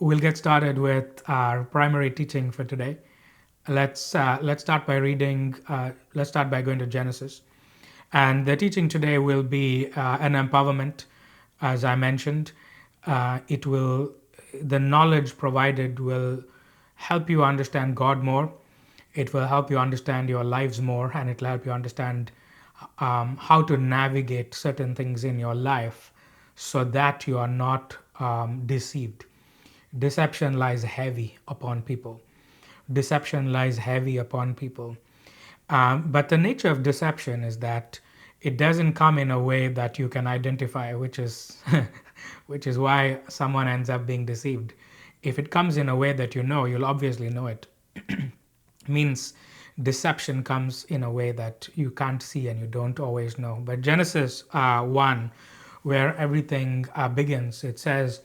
we'll get started with our primary teaching for today. Let's start by reading. Let's start by going to Genesis, and the teaching today will be an empowerment, as I mentioned. It will the knowledge provided will help you understand God more. It will help you understand your lives more, and it will help you understand how to navigate certain things in your life so that you are not deceived. Deception lies heavy upon people. Deception lies heavy upon people. But the nature of deception is that it doesn't come in a way that you can identify, which is which is why someone ends up being deceived. If it comes in a way that you know, you'll obviously know it. Means deception comes in a way that you can't see and you don't always know. But Genesis 1, where everything begins, it says,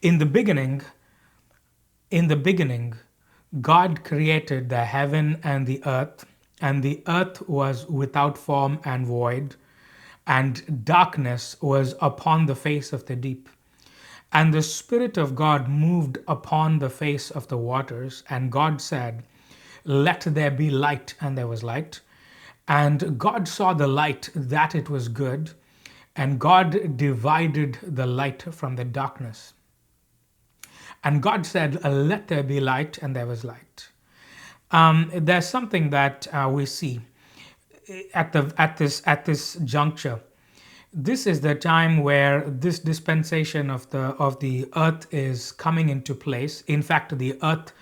in the beginning, in the beginning, God created the heaven and the earth was without form and void, and darkness was upon the face of the deep. And the Spirit of God moved upon the face of the waters, and God said, let there be light, and there was light. And God saw the light, that it was good, and God divided the light from the darkness. And God said, let there be light, and there was light. There's something that we see at this juncture. This is the time where this dispensation of the earth is coming into place. In fact, the earth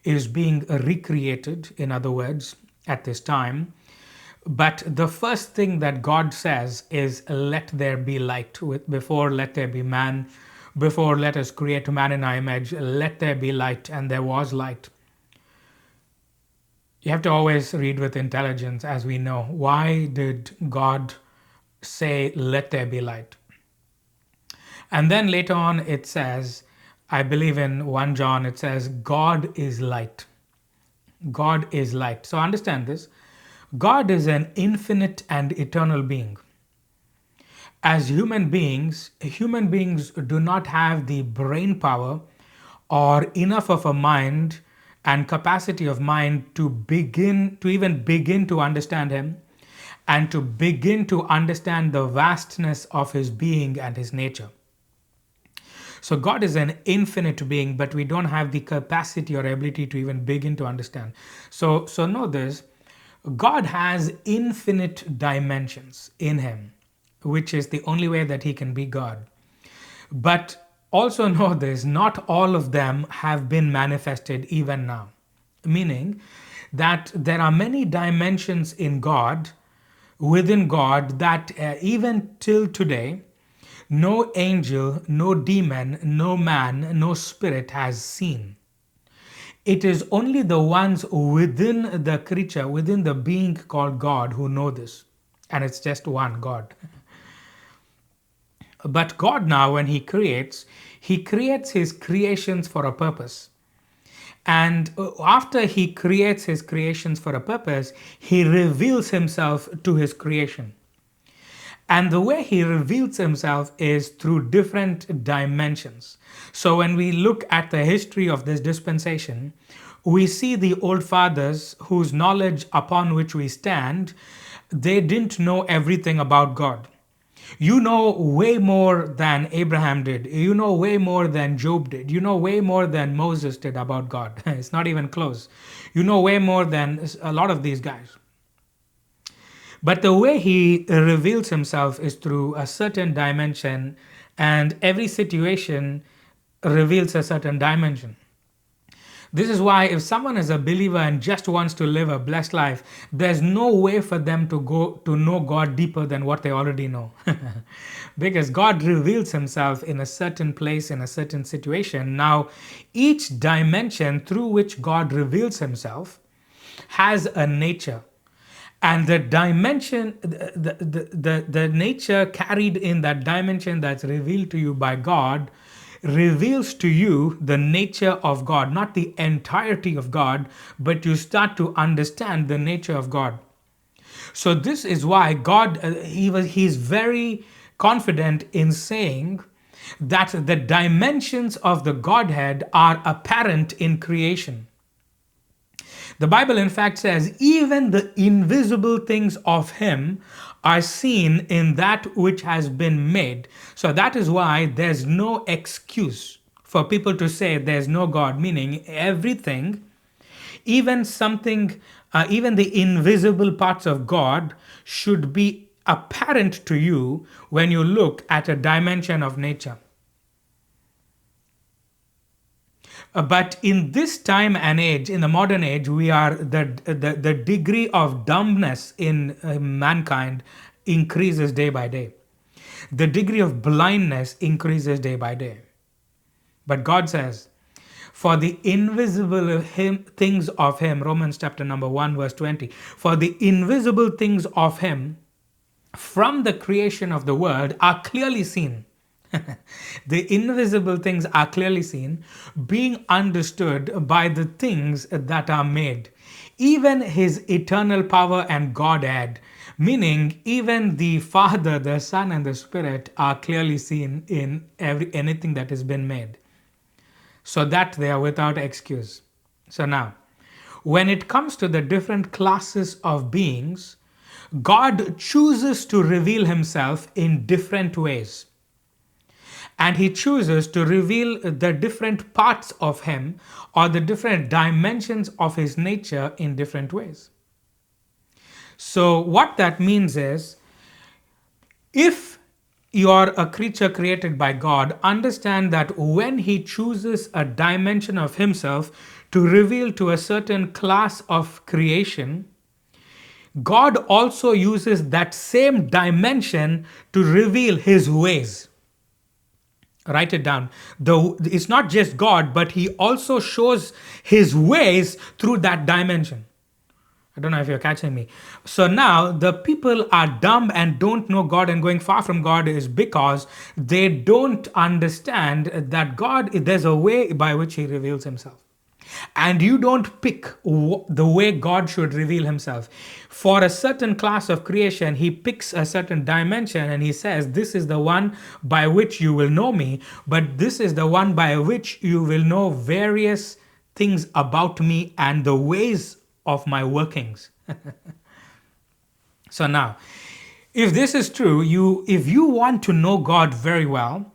is being recreated, in other words, at this time. But the first thing that God says is, let there be light. Before let there be man, before let us create man in our image, let there be light, and there was light. You have to always read with intelligence, as we know. Why did God say, let there be light? And then later on it says, I believe in 1 John, it says, God is light. God is light. So understand this. God is an infinite and eternal being. As human beings do not have the brain power or enough of a mind and capacity of mind to even begin to understand Him and to begin to understand the vastness of His being and His nature. So God is an infinite being, but we don't have the capacity or ability to even begin to understand. So know this, God has infinite dimensions in Him, which is the only way that He can be God. But also know this, not all of them have been manifested even now. Meaning that there are many dimensions in God, within God, that even till today, no angel, no demon, no man, no spirit has seen. It is only the ones within the creature, within the being called God, who know this. And it's just one God. But God now, when He creates His creations for a purpose. And after He creates His creations for a purpose, He reveals Himself to His creation. And the way He reveals Himself is through different dimensions. So when we look at the history of this dispensation, we see the old fathers whose knowledge upon which we stand, they didn't know everything about God. You know way more than Abraham did. You know way more than Job did. You know way more than Moses did about God. It's not even close. You know way more than a lot of these guys. But the way He reveals Himself is through a certain dimension, and every situation reveals a certain dimension. This is why if someone is a believer and just wants to live a blessed life, there's no way for them to go to know God deeper than what they already know. Because God reveals Himself in a certain place, in a certain situation. Now, each dimension through which God reveals Himself has a nature. And the dimension, the nature carried in that dimension that's revealed to you by God reveals to you the nature of God, not the entirety of God, but you start to understand the nature of God. So this is why God, he's very confident in saying that the dimensions of the Godhead are apparent in creation. The Bible, in fact, says, even the invisible things of Him are seen in that which has been made. So that is why there's no excuse for people to say there's no God, meaning everything, even something, even the invisible parts of God should be apparent to you when you look at a dimension of nature. But in this time and age, in the modern age, we are the degree of dumbness in mankind increases day by day. The degree of blindness increases day by day. But God says, for the invisible things of Him, Romans chapter number 1, verse 20, for the invisible things of Him from the creation of the world are clearly seen. The invisible things are clearly seen, being understood by the things that are made. Even His eternal power and Godhead, meaning even the Father, the Son, and the Spirit are clearly seen in anything that has been made, so that they are without excuse. So now, when it comes to the different classes of beings, God chooses to reveal Himself in different ways. And He chooses to reveal the different parts of Him or the different dimensions of His nature in different ways. So, what that means is, if you are a creature created by God, understand that when He chooses a dimension of Himself to reveal to a certain class of creation, God also uses that same dimension to reveal His ways. Write it down. It's not just God, but He also shows His ways through that dimension. I don't know if you're catching me. So now the people are dumb and don't know God and going far from God is because they don't understand that God, there's a way by which He reveals Himself. And you don't pick the way God should reveal Himself. For a certain class of creation, He picks a certain dimension and He says, this is the one by which you will know me, but this is the one by which you will know various things about me and the ways of my workings. So now, if this is true, if you want to know God very well,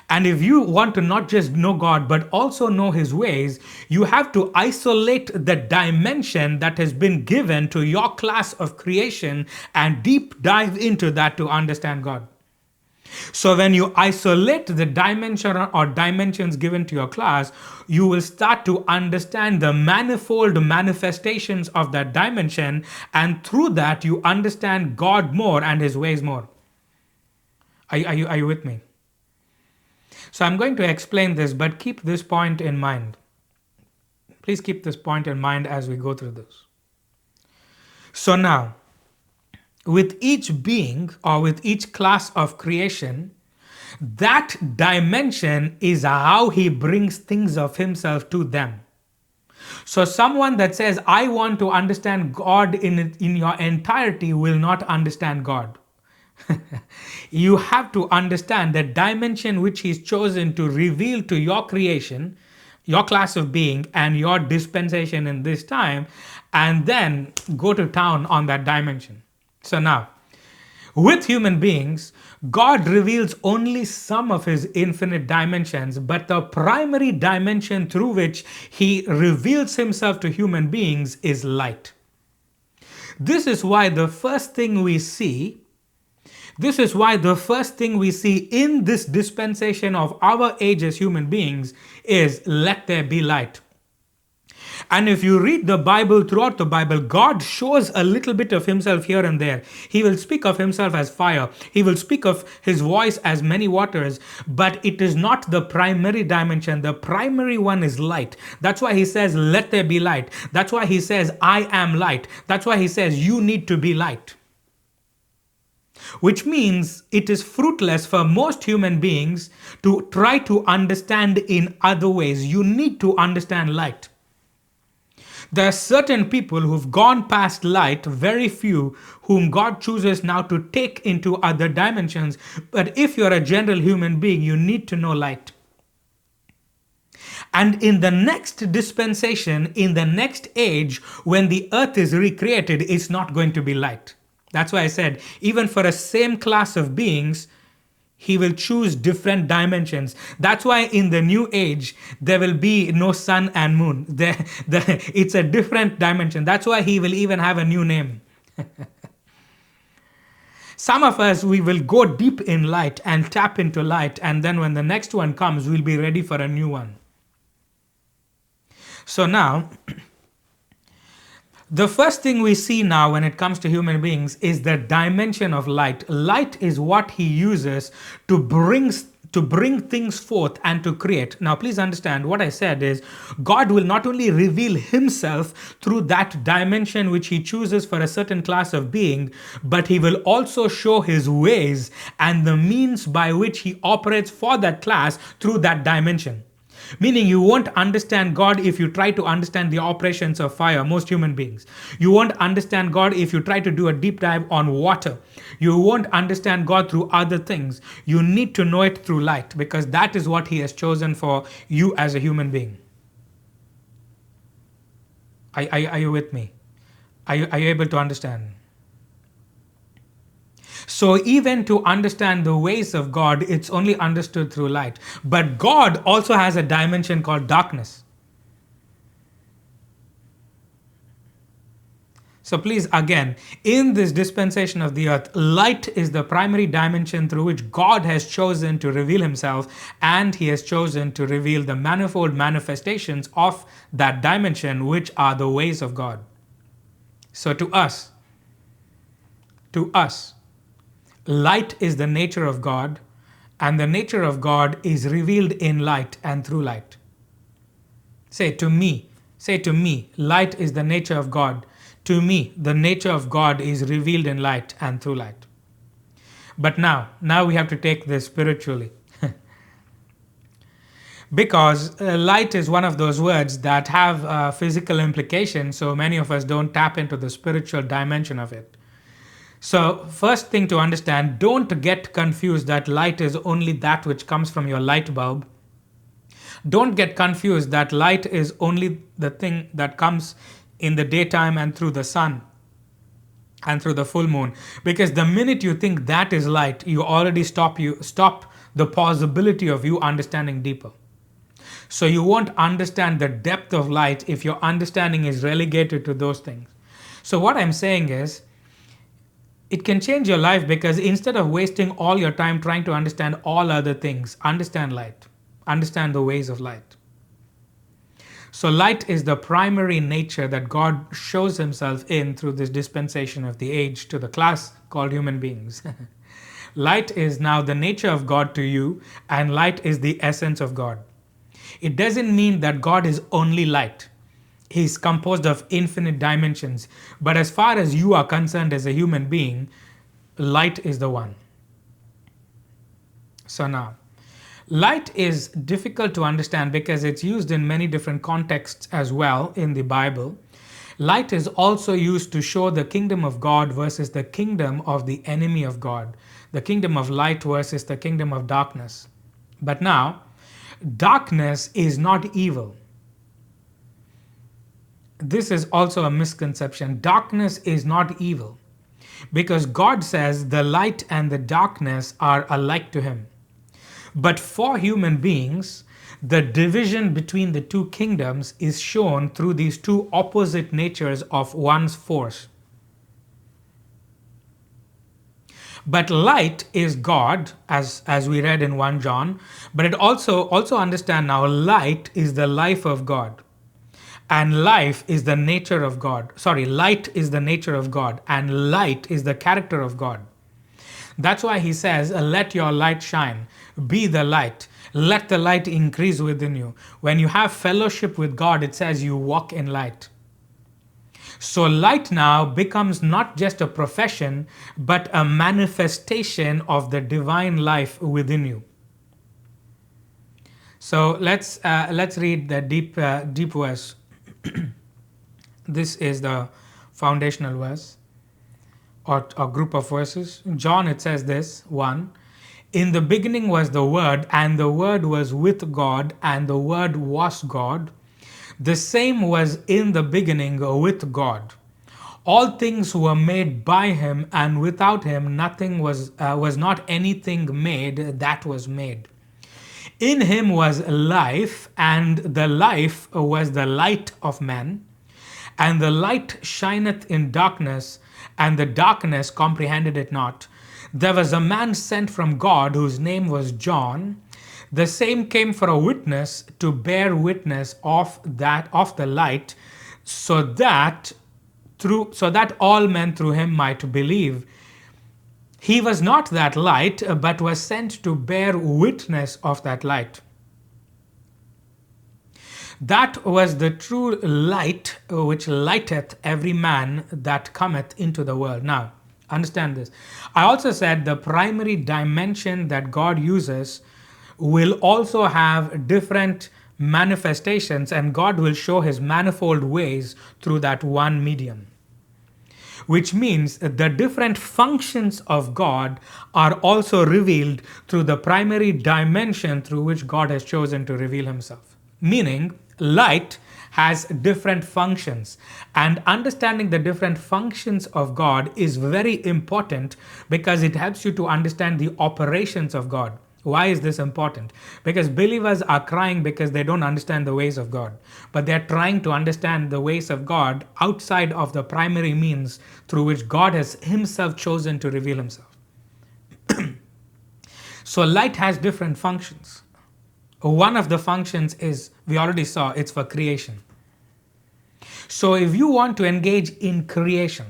and if you want to not just know God, but also know His ways, you have to isolate the dimension that has been given to your class of creation and deep dive into that to understand God. So when you isolate the dimension or dimensions given to your class, you will start to understand the manifold manifestations of that dimension. And through that, you understand God more and His ways more. Are you with me? So I'm going to explain this, but keep this point in mind. Please keep this point in mind as we go through this. So now, with each being or with each class of creation, that dimension is how He brings things of Himself to them. So someone that says, I want to understand God in your entirety will not understand God. You have to understand the dimension which He's chosen to reveal to your creation, your class of being, and your dispensation in this time, and then go to town on that dimension. So now, with human beings, God reveals only some of His infinite dimensions, but the primary dimension through which He reveals Himself to human beings is light. This is why the first thing we see in this dispensation of our age as human beings is, let there be light. And if you read the Bible, throughout the Bible, God shows a little bit of Himself here and there. He will speak of Himself as fire. He will speak of His voice as many waters, but it is not the primary dimension. The primary one is light. That's why He says, let there be light. That's why He says, I am light. That's why He says, you need to be light. Which means it is fruitless for most human beings to try to understand in other ways. You need to understand light. There are certain people who've gone past light, very few, whom God chooses now to take into other dimensions. But if you're a general human being, you need to know light. And in the next dispensation, in the next age, when the earth is recreated, it's not going to be light. That's why I said, even for a same class of beings, he will choose different dimensions. That's why in the new age, there will be no sun and moon. It's a different dimension. That's why he will even have a new name. Some of us, we will go deep in light and tap into light. And then when the next one comes, we'll be ready for a new one. So now, the first thing we see now when it comes to human beings is the dimension of light. Light is what he uses to bring things forth and to create. Now, please understand what I said is God will not only reveal himself through that dimension which he chooses for a certain class of being, but he will also show his ways and the means by which he operates for that class through that dimension. Meaning you won't understand God if you try to understand the operations of fire, most human beings. You won't understand God if you try to do a deep dive on water. You won't understand God through other things. You need to know it through light because that is what he has chosen for you as a human being. Are you with me? Are you able to understand? So even to understand the ways of God, it's only understood through light. But God also has a dimension called darkness. So please, again, in this dispensation of the earth, light is the primary dimension through which God has chosen to reveal himself, and he has chosen to reveal the manifold manifestations of that dimension, which are the ways of God. So to us, light is the nature of God, and the nature of God is revealed in light and through light. Say to me, light is the nature of God. To me, the nature of God is revealed in light and through light. But now we have to take this spiritually. Because light is one of those words that have physical implications, so many of us don't tap into the spiritual dimension of it. So first thing to understand, don't get confused that light is only that which comes from your light bulb. Don't get confused that light is only the thing that comes in the daytime and through the sun and through the full moon. Because the minute you think that is light, you already stop the possibility of you understanding deeper. So you won't understand the depth of light if your understanding is relegated to those things. So what I'm saying is, it can change your life because instead of wasting all your time trying to understand all other things, understand light. Understand the ways of light. So light is the primary nature that God shows himself in through this dispensation of the age to the class called human beings. Light is now the nature of God to you, and light is the essence of God. It doesn't mean that God is only light. He's composed of infinite dimensions. But as far as you are concerned as a human being, light is the one. So now, light is difficult to understand because it's used in many different contexts as well in the Bible. Light is also used to show the kingdom of God versus the kingdom of the enemy of God. The kingdom of light versus the kingdom of darkness. But now, darkness is not evil. This is also a misconception. Darkness is not evil because God says the light and the darkness are alike to him. But for human beings, the division between the two kingdoms is shown through these two opposite natures of one's force. But light is God, as we read in 1 John, but it also understand now light is the life of God. And life is the nature of God. Light is the nature of God, and light is the character of God. That's why he says, let your light shine. Be the light. Let the light increase within you. When you have fellowship with God, it says you walk in light. So light now becomes not just a profession, but a manifestation of the divine life within you. So let's read the deep verse. This is the foundational verse or group of verses. John, it says this 1. In the beginning was the Word, and the Word was with God, and the Word was God. The same was in the beginning with God. All things were made by him, and without him nothing was not anything made that was made. In him was life, and the life was the light of men. And the light shineth in darkness, and the darkness comprehended it not. There was a man sent from God whose name was John. The same came for a witness, to bear witness of the light, so that all men through him might believe. He was not that light, but was sent to bear witness of that light. That was the true light which lighteth every man that cometh into the world. Now, understand this. I also said the primary dimension that God uses will also have different manifestations, and God will show his manifold ways through that one medium. Which means the different functions of God are also revealed through the primary dimension through which God has chosen to reveal himself. Meaning, light has different functions, and understanding the different functions of God is very important because it helps you to understand the operations of God. Why is this important? Because believers are crying because they don't understand the ways of God, but they're trying to understand the ways of God outside of the primary means through which God has himself chosen to reveal himself. So light has different functions. One of the functions is, we already saw, it's for creation. So if you want to engage in creation,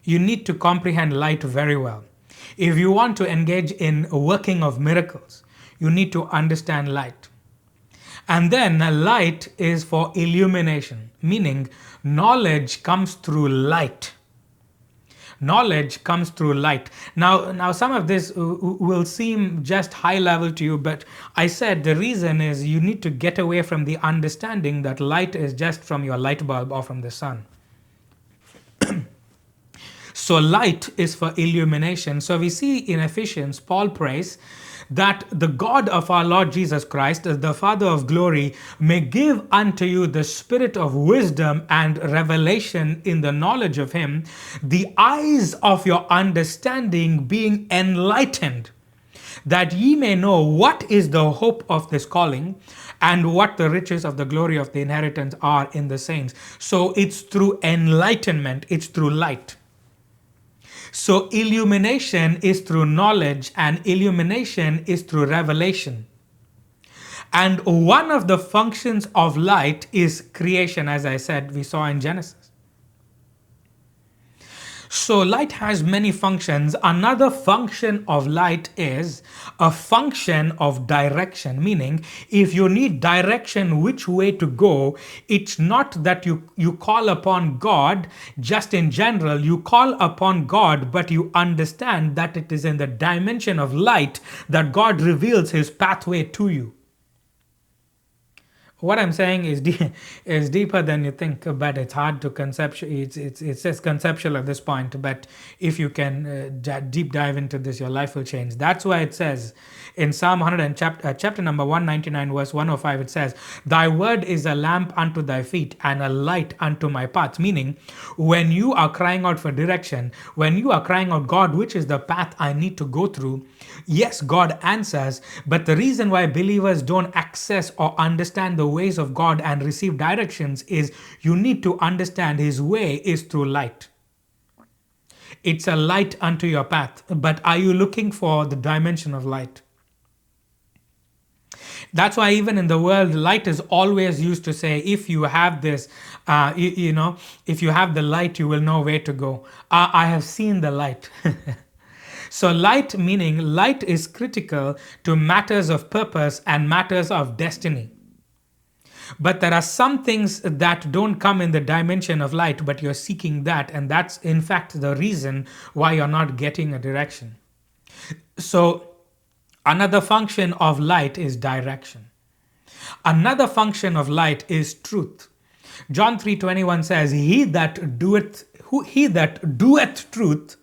you need to comprehend light very well. If you want to engage in working of miracles, you need to understand light. And then light is for illumination, meaning knowledge comes through light. Knowledge comes through light. Now some of this will seem just high level to you, but I said the reason is you need to get away from the understanding that light is just from your light bulb or from the sun. So light is for illumination. So we see in Ephesians, Paul prays that the God of our Lord Jesus Christ, the Father of glory, may give unto you the spirit of wisdom and revelation in the knowledge of him, the eyes of your understanding being enlightened, that ye may know what is the hope of this calling, and what the riches of the glory of the inheritance are in the saints. So it's through enlightenment, it's through light. So illumination is through knowledge, and illumination is through revelation. And one of the functions of light is creation, as I said, we saw in Genesis. So light has many functions. Another function of light is a function of direction, meaning if you need direction which way to go, it's not that you call upon God just in general. You call upon God, but you understand that it is in the dimension of light that God reveals his pathway to you. What I'm saying is deeper than you think, but it's hard to conceptualize. It's just conceptual at this point. But if you can deep dive into this, your life will change. That's why it says in Psalm 100 and chapter number 199, verse 105, it says, "Thy word is a lamp unto thy feet and a light unto my path." Meaning, when you are crying out for direction, when you are crying out, God, which is the path I need to go through? Yes, God answers, but the reason why believers don't access or understand the ways of God and receive directions is you need to understand his way is through light. It's a light unto your path, but are you looking for the dimension of light? That's why even in the world, light is always used to say, if you have this, if you have the light, you will know where to go. I have seen the light. So light, meaning light is critical to matters of purpose and matters of destiny. But there are some things that don't come in the dimension of light, but you're seeking that. And that's in fact the reason why you're not getting a direction. So another function of light is direction. Another function of light is truth. John 3:21 says, He that doeth truth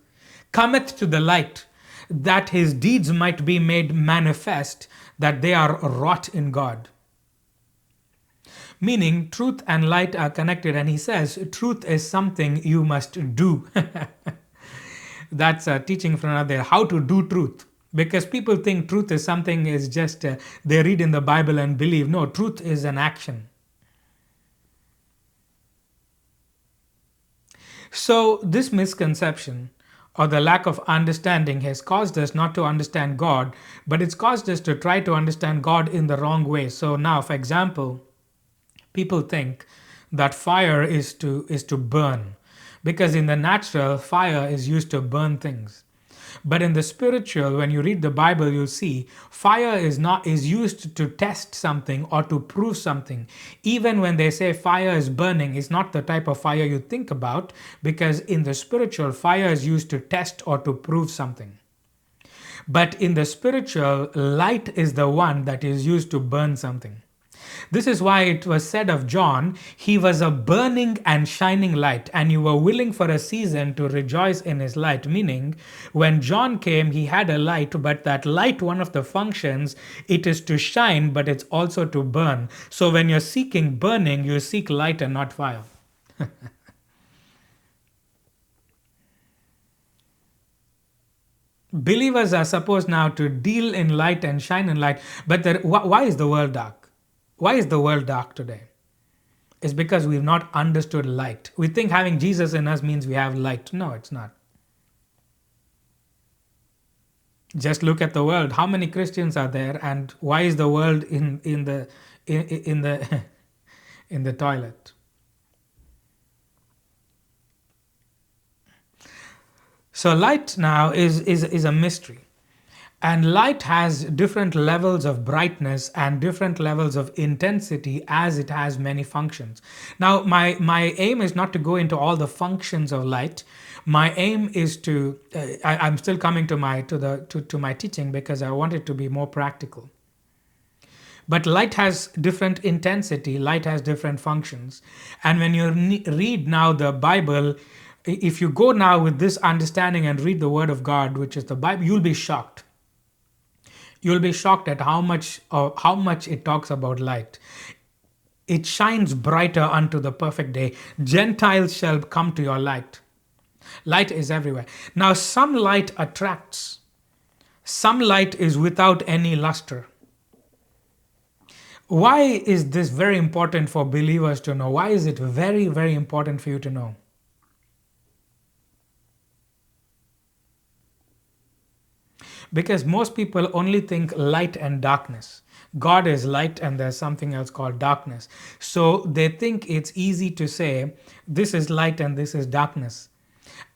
cometh to the light, that his deeds might be made manifest, that they are wrought in God. Meaning, truth and light are connected, and he says, truth is something you must do. That's a teaching from another day, how to do truth. Because people think truth is something is just they read in the Bible and believe. No, truth is an action. So this misconception or the lack of understanding has caused us not to understand God, but it's caused us to try to understand God in the wrong way. So now, for example, people think that fire is to burn, because in the natural, fire is used to burn things. But in the spiritual, when you read the Bible, you'll see fire is used to test something or to prove something. Even when they say fire is burning, it's not the type of fire you think about, because in the spiritual, fire is used to test or to prove something. But in the spiritual, light is the one that is used to burn something. This is why it was said of John, he was a burning and shining light, and you were willing for a season to rejoice in his light. Meaning, when John came, he had a light, but that light, one of the functions, it is to shine, but it's also to burn. So when you're seeking burning, you seek light and not fire. Believers are supposed now to deal in light and shine in light, but why is the world dark? Why is the world dark today? It's because we've not understood light. We think having Jesus in us means we have light. No, it's not. Just look at the world. How many Christians are there, and why is the world in the in the toilet? So light now is a mystery. And light has different levels of brightness and different levels of intensity, as it has many functions. Now, my aim is not to go into all the functions of light. My aim is to I'm still coming to my teaching, because I want it to be more practical. But light has different intensity, light has different functions. And when you read now the Bible, if you go now with this understanding and read the Word of God, which is the Bible, you'll be shocked. You'll be shocked at how much it talks about light. It shines brighter unto the perfect day. Gentiles shall come to your light. Light is everywhere. Now, some light attracts. Some light is without any luster. Why is this very important for believers to know? Why is it very, very important for you to know? Because most people only think light and darkness. God is light and there's something else called darkness. So they think it's easy to say, this is light and this is darkness.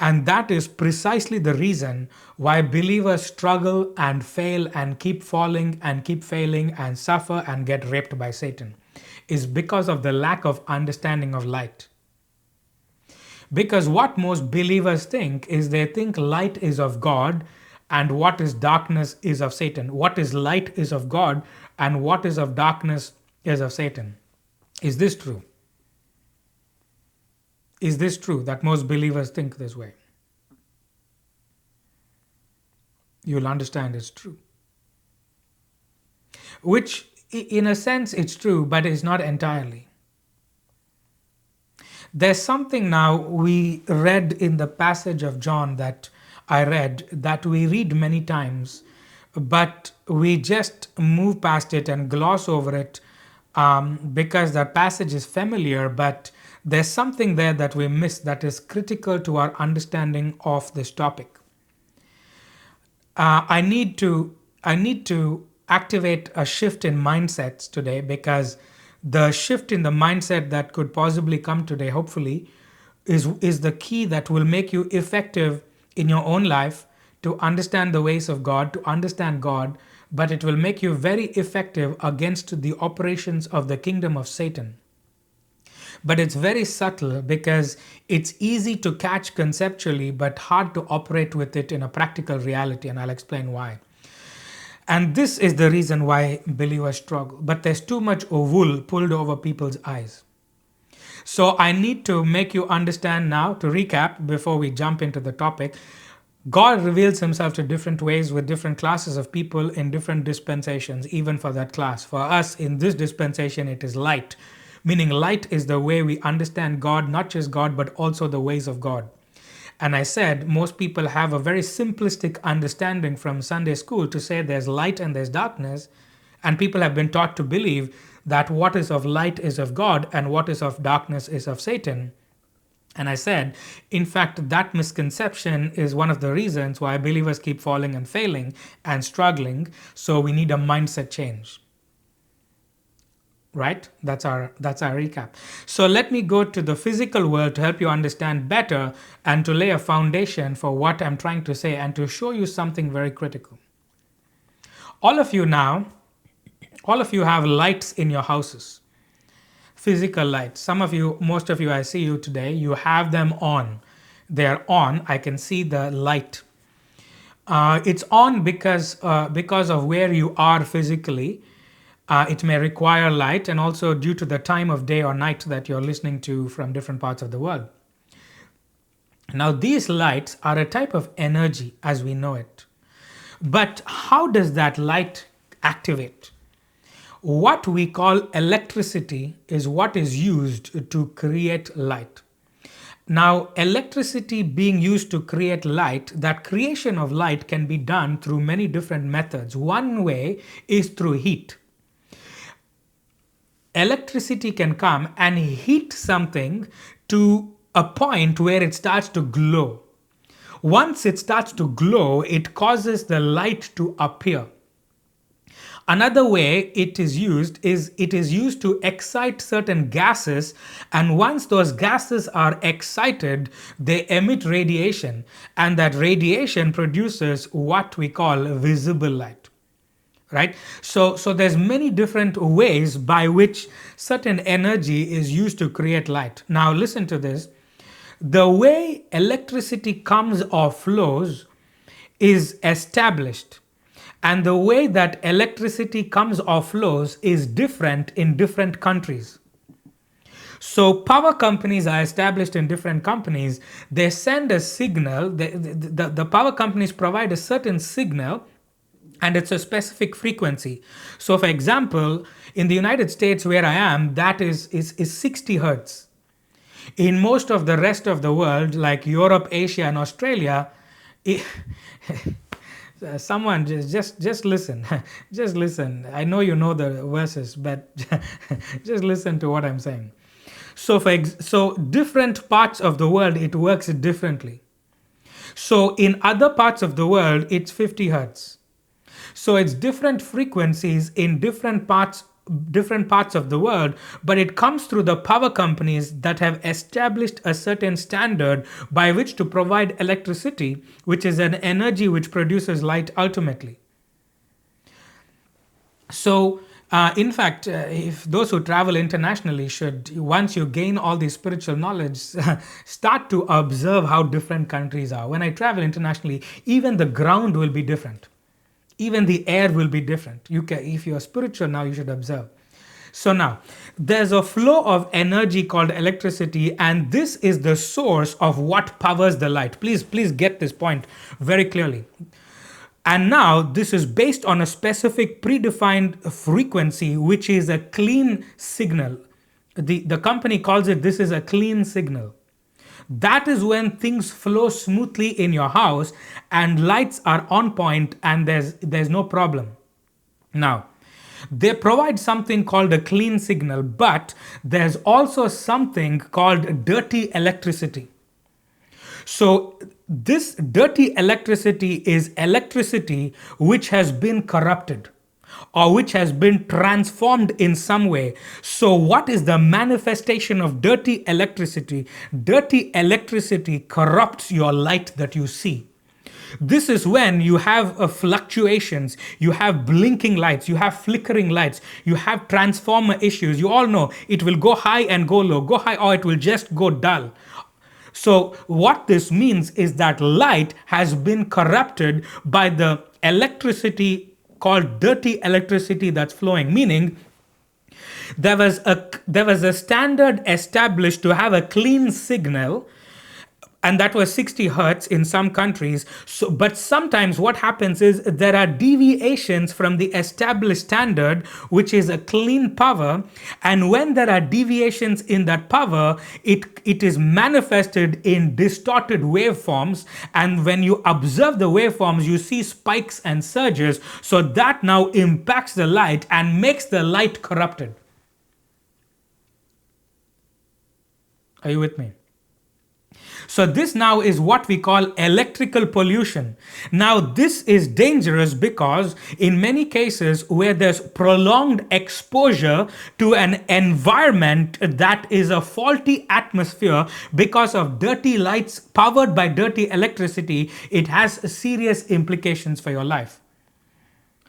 And that is precisely the reason why believers struggle and fail and keep falling and keep failing and suffer and get raped by Satan. Is because of the lack of understanding of light. Because what most believers think is they think light is of God, and what is darkness is of Satan. What is light is of God, and what is of darkness is of Satan. Is this true? Is this true that most believers think this way? You'll understand it's true. Which, in a sense, it's true, but it's not entirely. There's something now we read in the passage of John that I read, that we read many times, but we just move past it and gloss over it because that passage is familiar, but there's something there that we miss that is critical to our understanding of this topic. I need to activate a shift in mindsets today, because the shift in the mindset that could possibly come today, hopefully, is the key that will make you effective in your own life to understand the ways of God, to understand God, but it will make you very effective against the operations of the kingdom of Satan. But it's very subtle, because it's easy to catch conceptually, but hard to operate with it in a practical reality, and I'll explain why. And this is the reason why believers struggle. But there's too much wool pulled over people's eyes. So I need to make you understand now, to recap before we jump into the topic. God reveals himself to different ways with different classes of people in different dispensations, even for that class. For us in this dispensation, it is light, meaning light is the way we understand God, not just God, but also the ways of God. And I said most people have a very simplistic understanding from Sunday school to say there's light and there's darkness. And people have been taught to believe that what is of light is of God and what is of darkness is of Satan. And I said, in fact, that misconception is one of the reasons why believers keep falling and failing and struggling. So we need a mindset change. Right? That's our recap. So let me go to the physical world to help you understand better and to lay a foundation for what I'm trying to say and to show you something very critical. All of you now, all of you have lights in your houses. Physical lights. Some of you, most of you, I see you today, you have them on. They're on. I can see the light. It's on because of where you are physically. It may require light, and also due to the time of day or night that you're listening to from different parts of the world. Now, these lights are a type of energy as we know it. But how does that light activate? What we call electricity is what is used to create light. Now, electricity being used to create light, that creation of light can be done through many different methods. One way is through heat. Electricity can come and heat something to a point where it starts to glow. Once it starts to glow, it causes the light to appear. Another way it is used to excite certain gases, and once those gases are excited, they emit radiation, and that radiation produces what we call visible light. Right? So there's many different ways by which certain energy is used to create light. Now listen to this. The way electricity comes or flows is established. And the way that electricity comes or flows is different in different countries. So power companies are established in different companies. They send a signal. The power companies provide a certain signal, and it's a specific frequency. So for example, in the United States where I am, that is 60 hertz. In most of the rest of the world, like Europe, Asia, and Australia, someone just listen. Just listen. I know you know the verses, but just listen to what I'm saying. So different parts of the world, it works differently. So in other parts of the world, it's 50 hertz. So it's different frequencies in different parts of the world, but it comes through the power companies that have established a certain standard by which to provide electricity, which is an energy which produces light ultimately. So in fact, if those who travel internationally should, once you gain all this spiritual knowledge, start to observe how different countries are. When I travel internationally, even the ground will be different. Even the air will be different. If you're spiritual now, you should observe. So now, there's a flow of energy called electricity, and this is the source of what powers the light. Please get this point very clearly. And now, this is based on a specific predefined frequency, which is a clean signal. The company calls it, this is a clean signal. That is when things flow smoothly in your house and lights are on point and there's no problem. Now, they provide something called a clean signal, but there's also something called dirty electricity. So this dirty electricity is electricity which has been corrupted or which has been transformed in some way. So what is the manifestation of dirty electricity? Dirty electricity corrupts your light that you see. This is when you have fluctuations, you have blinking lights, you have flickering lights, you have transformer issues. You all know it will go high and go low, go high, or it will just go dull. So what this means is that light has been corrupted by the electricity called dirty electricity that's flowing, meaning There was a standard established to have a clean signal, and that was 60 hertz in some countries. So but sometimes what happens is there are deviations from the established standard, which is a clean power. And when there are deviations in that power, it is manifested in distorted waveforms, and when you observe the waveforms you see spikes and surges. So that now impacts the light and makes the light corrupted. Are you with me? So this now is what we call electrical pollution. Now this is dangerous because in many cases where there's prolonged exposure to an environment that is a faulty atmosphere because of dirty lights powered by dirty electricity, it has serious implications for your life.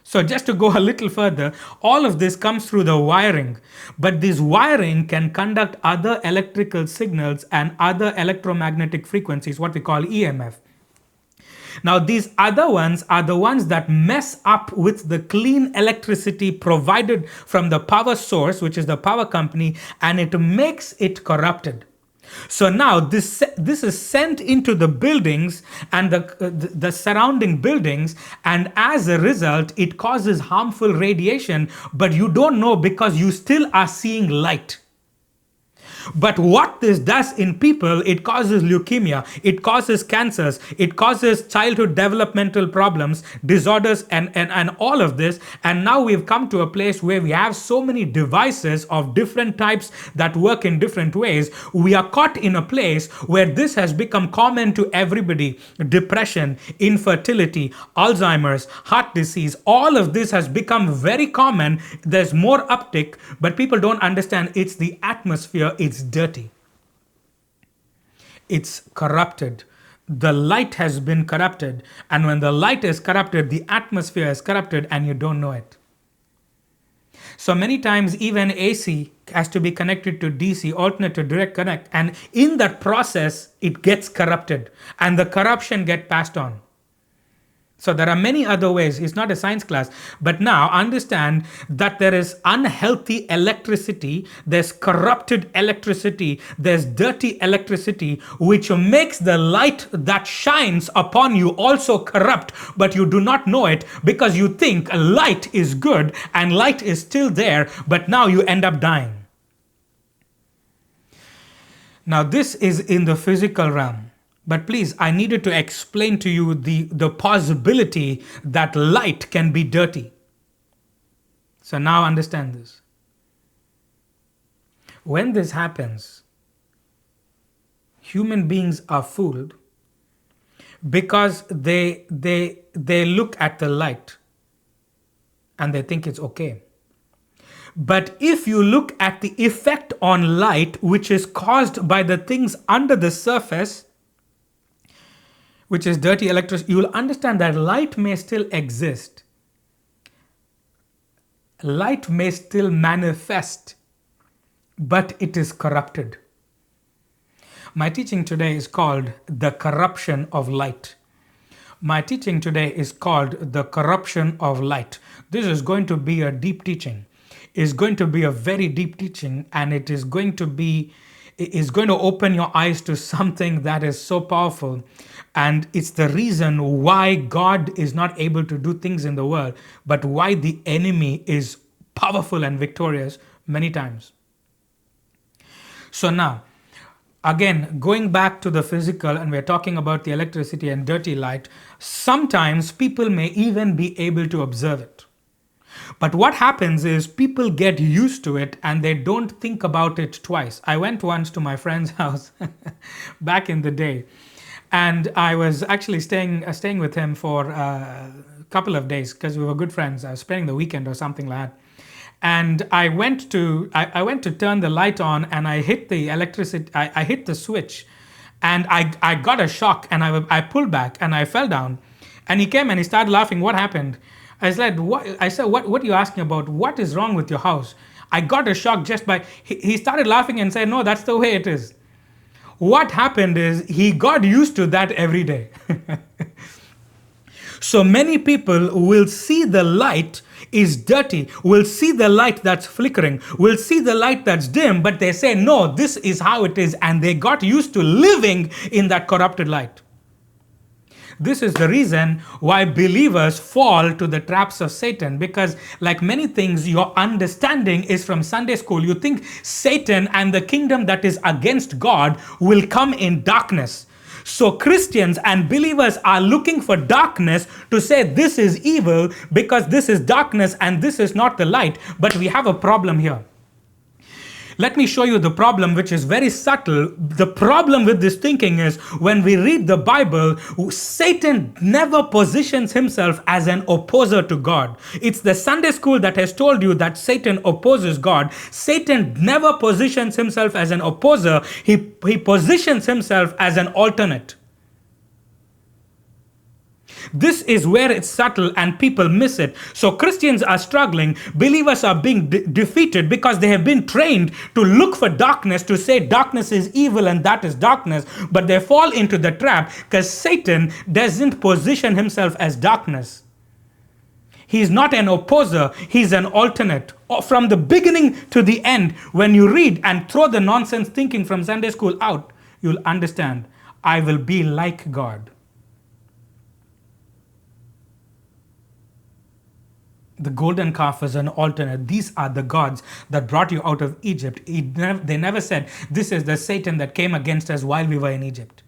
So just to go a little further, all of this comes through the wiring, but this wiring can conduct other electrical signals and other electromagnetic frequencies, what we call EMF. Now, these other ones are the ones that mess up with the clean electricity provided from the power source, which is the power company, and it makes it corrupted. So now this is sent into the buildings and the surrounding buildings, and as a result it causes harmful radiation, but you don't know because you still are seeing light. But what this does in people, it causes leukemia, it causes cancers, it causes childhood developmental problems, disorders, and all of this. And now we've come to a place where we have so many devices of different types that work in different ways. We are caught in a place where this has become common to everybody. Depression, infertility, Alzheimer's, heart disease, all of this has become very common. There's more uptick, but people don't understand it's the atmosphere, it's dirty. It's corrupted. The light has been corrupted. And when the light is corrupted, the atmosphere is corrupted and you don't know it. So many times even AC has to be connected to DC, alternate to direct connect. And in that process, it gets corrupted and the corruption gets passed on. So there are many other ways. It's not a science class. But now understand that there is unhealthy electricity, there's corrupted electricity, there's dirty electricity, which makes the light that shines upon you also corrupt, but you do not know it because you think light is good and light is still there, but now you end up dying. Now this is in the physical realm. But please, I needed to explain to you the possibility that light can be dirty. So now understand this. When this happens, human beings are fooled because they look at the light and they think it's okay. But if you look at the effect on light, which is caused by the things under the surface, which is dirty electricity, you will understand that light may still exist. Light may still manifest, but it is corrupted. My teaching today is called The Corruption of Light. My teaching today is called The Corruption of Light. This is going to be a deep teaching. It's going to be a very deep teaching, and it is going to open your eyes to something that is so powerful. And it's the reason why God is not able to do things in the world, but why the enemy is powerful and victorious many times. So now, again, going back to the physical, and we're talking about the electricity and dirty light, sometimes people may even be able to observe it. But what happens is people get used to it and they don't think about it twice. I went once to my friend's house back in the day, and I was actually staying with him for a couple of days because we were good friends. I was spending the weekend or something like that. And I went to turn the light on, and I hit the electricity. I hit the switch, and I got a shock, and I pulled back and I fell down. And he came and he started laughing. What happened? I said, what are you asking about? What is wrong with your house? I got a shock just by, he started laughing and said, no, that's the way it is. What happened is he got used to that every day. So many people will see the light is dirty, will see the light that's flickering, will see the light that's dim, but they say, no, this is how it is. And they got used to living in that corrupted light. This is the reason why believers fall to the traps of Satan, because like many things, your understanding is from Sunday school. You think Satan and the kingdom that is against God will come in darkness. So Christians and believers are looking for darkness to say this is evil because this is darkness and this is not the light. But we have a problem here. Let me show you the problem, which is very subtle. The problem with this thinking is when we read the Bible, Satan never positions himself as an opposer to God. It's the Sunday school that has told you that Satan opposes God. Satan never positions himself as an opposer. He positions himself as an alternate. This is where it's subtle and people miss it. So Christians are struggling. Believers are being defeated because they have been trained to look for darkness, to say darkness is evil and that is darkness. But they fall into the trap because Satan doesn't position himself as darkness. He's not an opposer. He's an alternate. From the beginning to the end, when you read and throw the nonsense thinking from Sunday school out, you'll understand, I will be like God. The golden calf is an alternate. These are the gods that brought you out of Egypt. They never said, this is the Satan that came against us while we were in Egypt.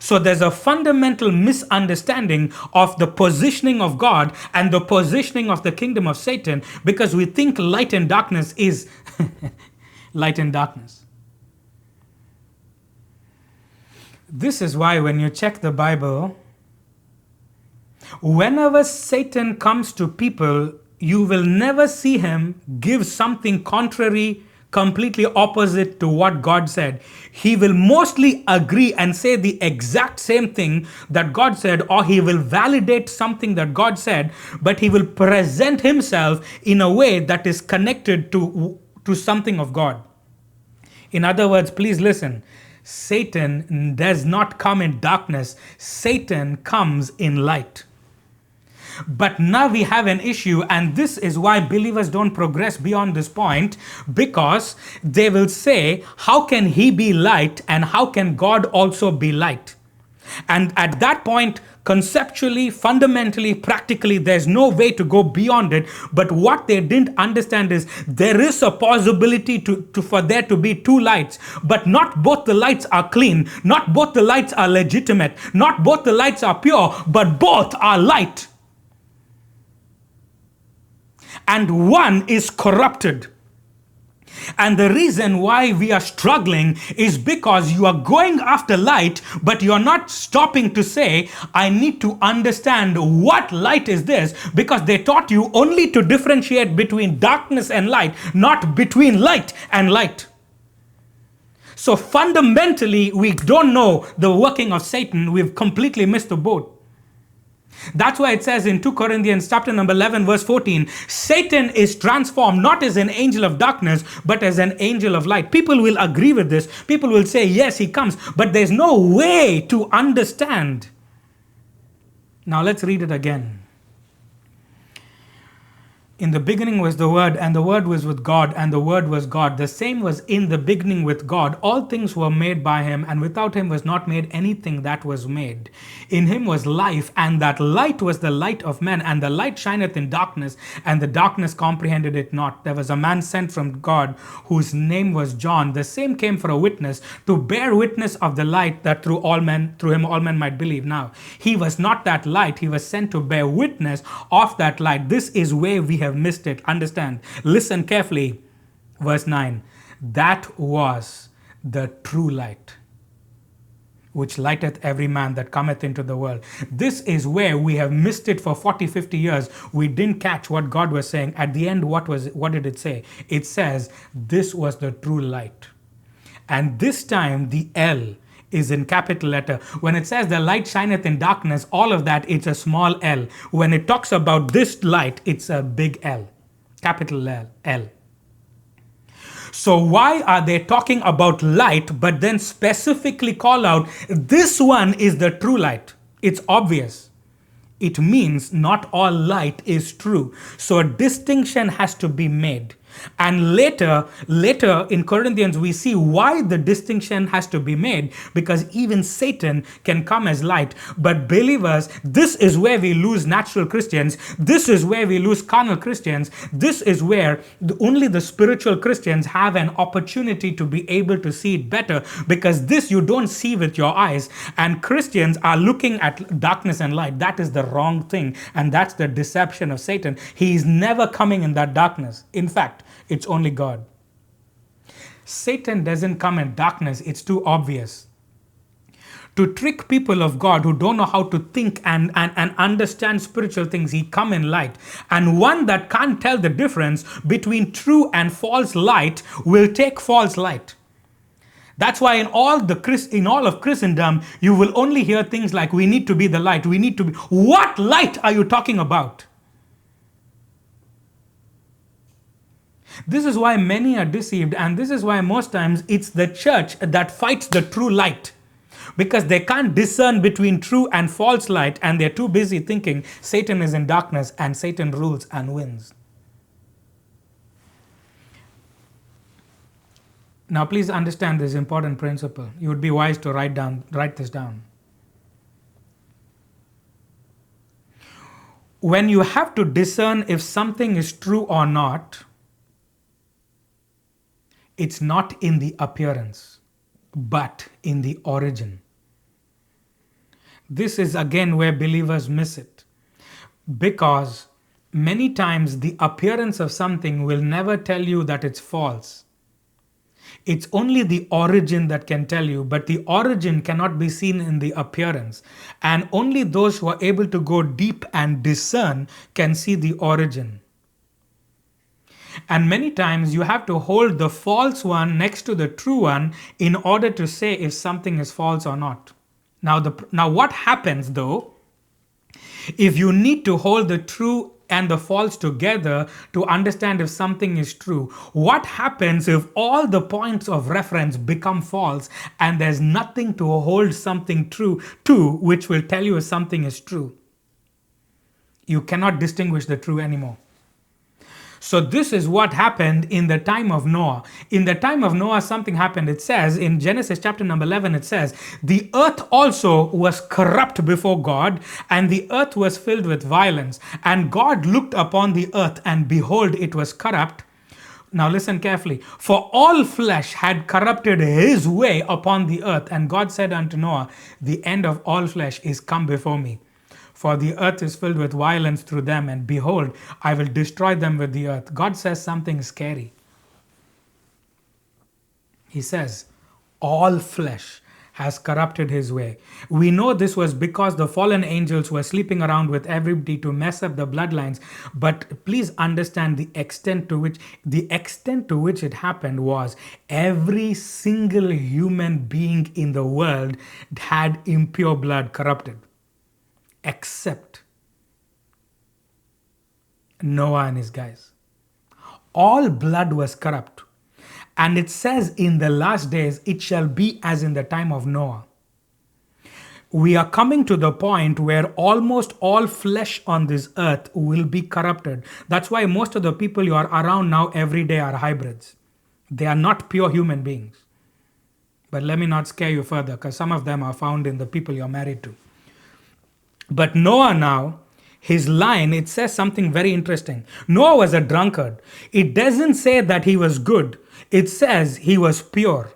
So there's a fundamental misunderstanding of the positioning of God and the positioning of the kingdom of Satan, because we think light and darkness is light and darkness. This is why when you check the Bible, whenever Satan comes to people, you will never see him give something contrary, completely opposite to what God said. He will mostly agree and say the exact same thing that God said, or he will validate something that God said, but he will present himself in a way that is connected to something of God. In other words, please listen. Satan does not come in darkness. Satan comes in light. But now we have an issue, and this is why believers don't progress beyond this point, because they will say, how can he be light and how can God also be light? And at that point, conceptually, fundamentally, practically, there's no way to go beyond it. But what they didn't understand is there is a possibility for there to be two lights, but not both the lights are clean, not both the lights are legitimate, not both the lights are pure, but both are light. And one is corrupted. And the reason why we are struggling is because you are going after light, but you're not stopping to say, I need to understand what light is this, because they taught you only to differentiate between darkness and light, not between light and light. So fundamentally, we don't know the working of Satan. We've completely missed the boat. That's why it says in 2 Corinthians chapter number 11 verse 14, Satan is transformed not as an angel of darkness, but as an angel of light. People will agree with this. People will say, yes, he comes, but there's no way to understand. Now let's read it again. In the beginning was the Word, and the Word was with God, and the Word was God. The same was in the beginning with God. All things were made by him, and without him was not made anything that was made. In him was life, and that light was the light of men, and the light shineth in darkness, and the darkness comprehended it not. There was a man sent from God, whose name was John. The same came for a witness, to bear witness of the light, that through him all men might believe. Now, he was not that light. He was sent to bear witness of that light. This is where we have missed it. Understand. Listen carefully. Verse 9. That was the true light, which lighteth every man that cometh into the world. This is where we have missed it for 40, 50 years. We didn't catch what God was saying. At the end, what did it say? It says, this was the true light. And this time, the L is in capital letter. When it says the light shineth in darkness, all of that, it's a small L. When it talks about this light, it's a big L, capital L. So why are they talking about light, but then specifically call out, this one is the true light? It's obvious. It means not all light is true. So a distinction has to be made. And later in Corinthians, we see why the distinction has to be made, because even Satan can come as light. But believers, this is where we lose natural Christians. This is where we lose carnal Christians. This is where only the spiritual Christians have an opportunity to be able to see it better, because this you don't see with your eyes. And Christians are looking at darkness and light. That is the wrong thing. And that's the deception of Satan. He is never coming in that darkness. In fact, it's only God. Satan doesn't come in darkness. It's too obvious. To trick people of God who don't know how to think and understand spiritual things, he come in light. And one that can't tell the difference between true and false light will take false light. That's why in all of Christendom, you will only hear things like, we need to be the light. We need to be. What light are you talking about? This is why many are deceived, and this is why most times it's the church that fights the true light, because they can't discern between true and false light, and they're too busy thinking Satan is in darkness and Satan rules and wins. Now please understand this important principle. You would be wise to write this down. When you have to discern if something is true or not, it's not in the appearance, but in the origin. This is again where believers miss it, because many times the appearance of something will never tell you that it's false. It's only the origin that can tell you, but the origin cannot be seen in the appearance. And only those who are able to go deep and discern can see the origin. And many times you have to hold the false one next to the true one in order to say if something is false or not. Now what happens though, if you need to hold the true and the false together to understand if something is true? What happens if all the points of reference become false and there's nothing to hold something true to, which will tell you if something is true? You cannot distinguish the true anymore. So this is what happened in the time of Noah. In the time of Noah, something happened. It says in Genesis chapter number 11, it says, the earth also was corrupt before God, and the earth was filled with violence. And God looked upon the earth, and behold, it was corrupt. Now listen carefully. For all flesh had corrupted his way upon the earth. And God said unto Noah, the end of all flesh is come before me. For the earth is filled with violence through them, and behold, I will destroy them with the earth. God says something scary. He says, all flesh has corrupted his way. We know this was because the fallen angels were sleeping around with everybody to mess up the bloodlines. But please understand the extent to which it happened was every single human being in the world had impure blood corrupted, except Noah and his guys. All blood was corrupt. And it says in the last days, it shall be as in the time of Noah. We are coming to the point where almost all flesh on this earth will be corrupted. That's why most of the people you are around now every day are hybrids. They are not pure human beings. But let me not scare you further, because some of them are found in the people you're married to. But Noah now, his line, it says something very interesting. Noah was a drunkard. It doesn't say that he was good. It says he was pure.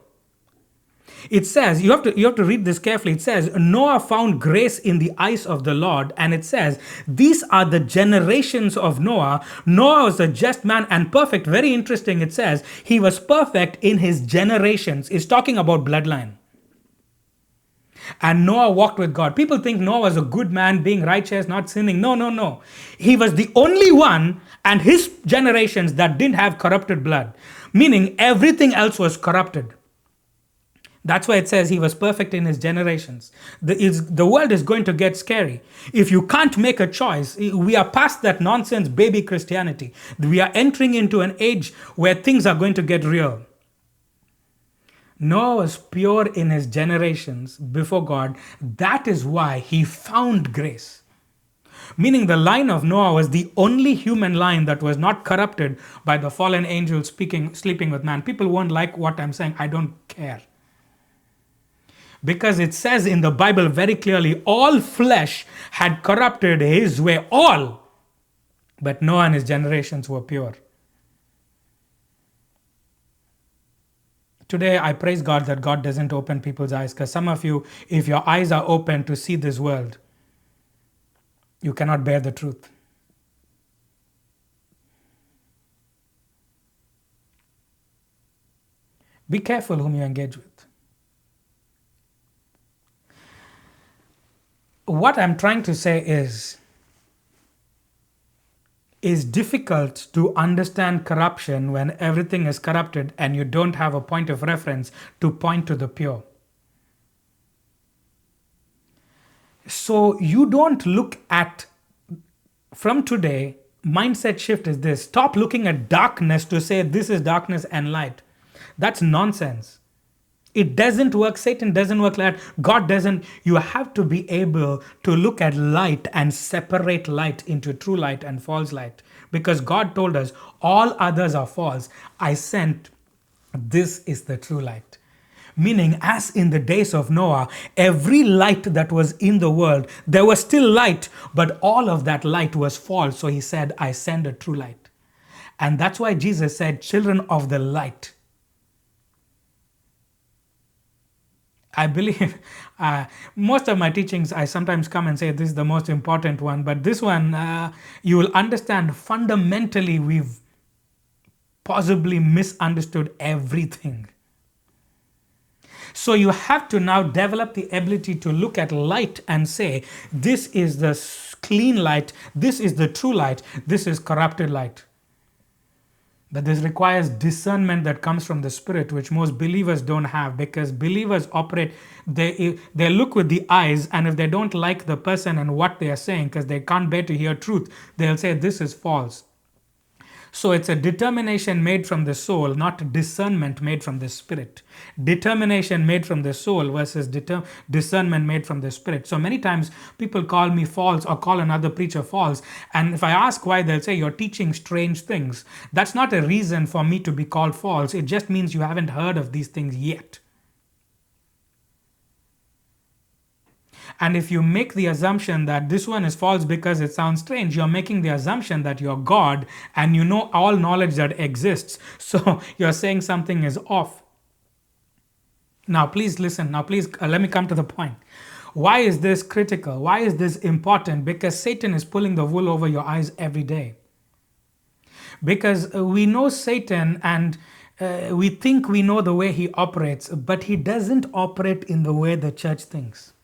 It says, you have to read this carefully. It says, Noah found grace in the eyes of the Lord. And it says, these are the generations of Noah. Noah was a just man and perfect. Very interesting. It says, he was perfect in his generations. It's talking about bloodline. And Noah walked with God. People think Noah was a good man, being righteous, not sinning. No. He was the only one and his generations that didn't have corrupted blood. Meaning everything else was corrupted. That's why it says he was perfect in his generations. The world is going to get scary. If you can't make a choice, we are past that nonsense baby Christianity. We are entering into an age where things are going to get real. Noah was pure in his generations before God. That is why he found grace. Meaning the line of Noah was the only human line that was not corrupted by the fallen angel sleeping with man. People won't like what I'm saying. I don't care. Because it says in the Bible very clearly, all flesh had corrupted his way, all. But Noah and his generations were pure. Today, I praise God that God doesn't open people's eyes, because some of you, if your eyes are open to see this world, you cannot bear the truth. Be careful whom you engage with. What I'm trying to say is difficult to understand corruption when everything is corrupted and you don't have a point of reference to point to the pure. So you don't look at, from today, mindset shift is this. Stop looking at darkness to say this is darkness and light. That's nonsense. It doesn't work. Satan doesn't work like that. God doesn't. You have to be able to look at light and separate light into true light and false light. Because God told us, all others are false. I sent, this is the true light. Meaning, as in the days of Noah, every light that was in the world, there was still light, but all of that light was false. So he said, I send a true light. And that's why Jesus said, children of the light. I believe most of my teachings, I sometimes come and say this is the most important one, but this one, you will understand fundamentally we've possibly misunderstood everything. So you have to now develop the ability to look at light and say, this is the clean light, this is the true light, this is corrupted light. But this requires discernment that comes from the Spirit, which most believers don't have, because believers operate, they look with the eyes, and if they don't like the person and what they are saying, because they can't bear to hear truth, they'll say this is false. So it's a determination made from the soul, not discernment made from the Spirit. Determination made from the soul versus discernment made from the Spirit. So many times people call me false or call another preacher false. And if I ask why, they'll say, you're teaching strange things. That's not a reason for me to be called false. It just means you haven't heard of these things yet. And if you make the assumption that this one is false because it sounds strange, you're making the assumption that you're God and you know all knowledge that exists. So you're saying something is off. Now, please listen. Now, please let me come to the point. Why is this critical? Why is this important? Because Satan is pulling the wool over your eyes every day. Because we know Satan and we think we know the way he operates, but he doesn't operate in the way the church thinks.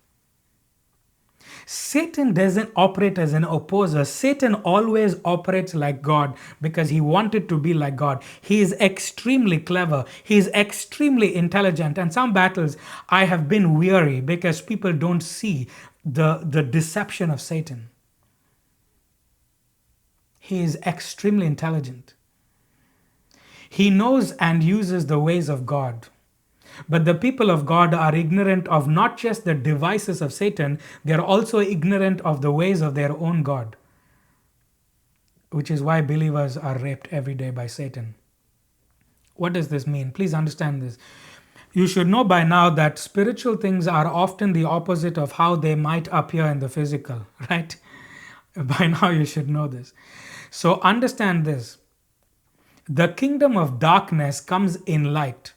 Satan doesn't operate as an opposer. Satan always operates like God because he wanted to be like God. He is extremely clever. He is extremely intelligent. And some battles I have been weary because people don't see the deception of Satan. He is extremely intelligent. He knows and uses the ways of God. But the people of God are ignorant of not just the devices of Satan, they are also ignorant of the ways of their own God. Which is why believers are raped every day by Satan. What does this mean? Please understand this. You should know by now that spiritual things are often the opposite of how they might appear in the physical, right? By now you should know this. So understand this. The kingdom of darkness comes in light.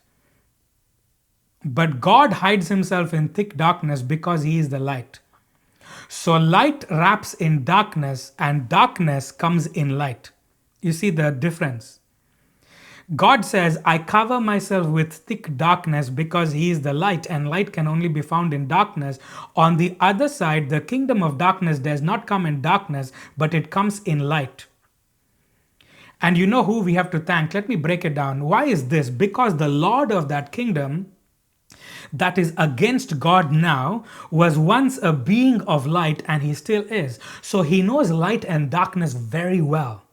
But God hides himself in thick darkness because he is the light. So light wraps in darkness and darkness comes in light. You see the difference? God says, I cover myself with thick darkness because he is the light and light can only be found in darkness. On the other side, the kingdom of darkness does not come in darkness, but it comes in light. And you know who we have to thank? Let me break it down. Why is this? Because the Lord of that kingdom that is against God now was once a being of light and he still is. So he knows light and darkness very well.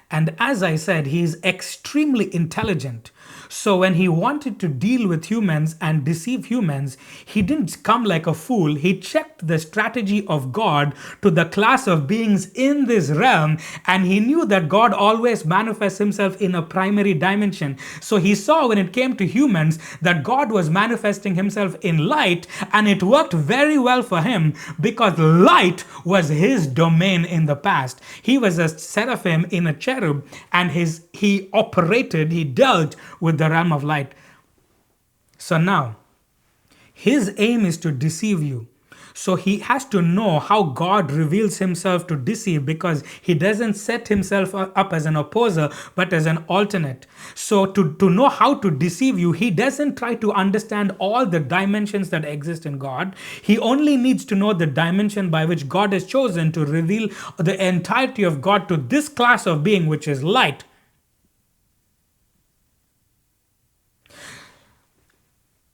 And as I said, he is extremely intelligent. So when he wanted to deal with humans and deceive humans, he didn't come like a fool. He checked the strategy of God to the class of beings in this realm, and he knew that God always manifests himself in a primary dimension. So he saw when it came to humans that God was manifesting himself in light, and it worked very well for him because light was his domain in the past. He was a seraphim in a cherub, and he dealt with the realm of light. So now, his aim is to deceive you. So he has to know how God reveals himself to deceive, because he doesn't set himself up as an opposer but as an alternate. So to know how to deceive you, he doesn't try to understand all the dimensions that exist in God. He only needs to know the dimension by which God has chosen to reveal the entirety of God to this class of being, which is light.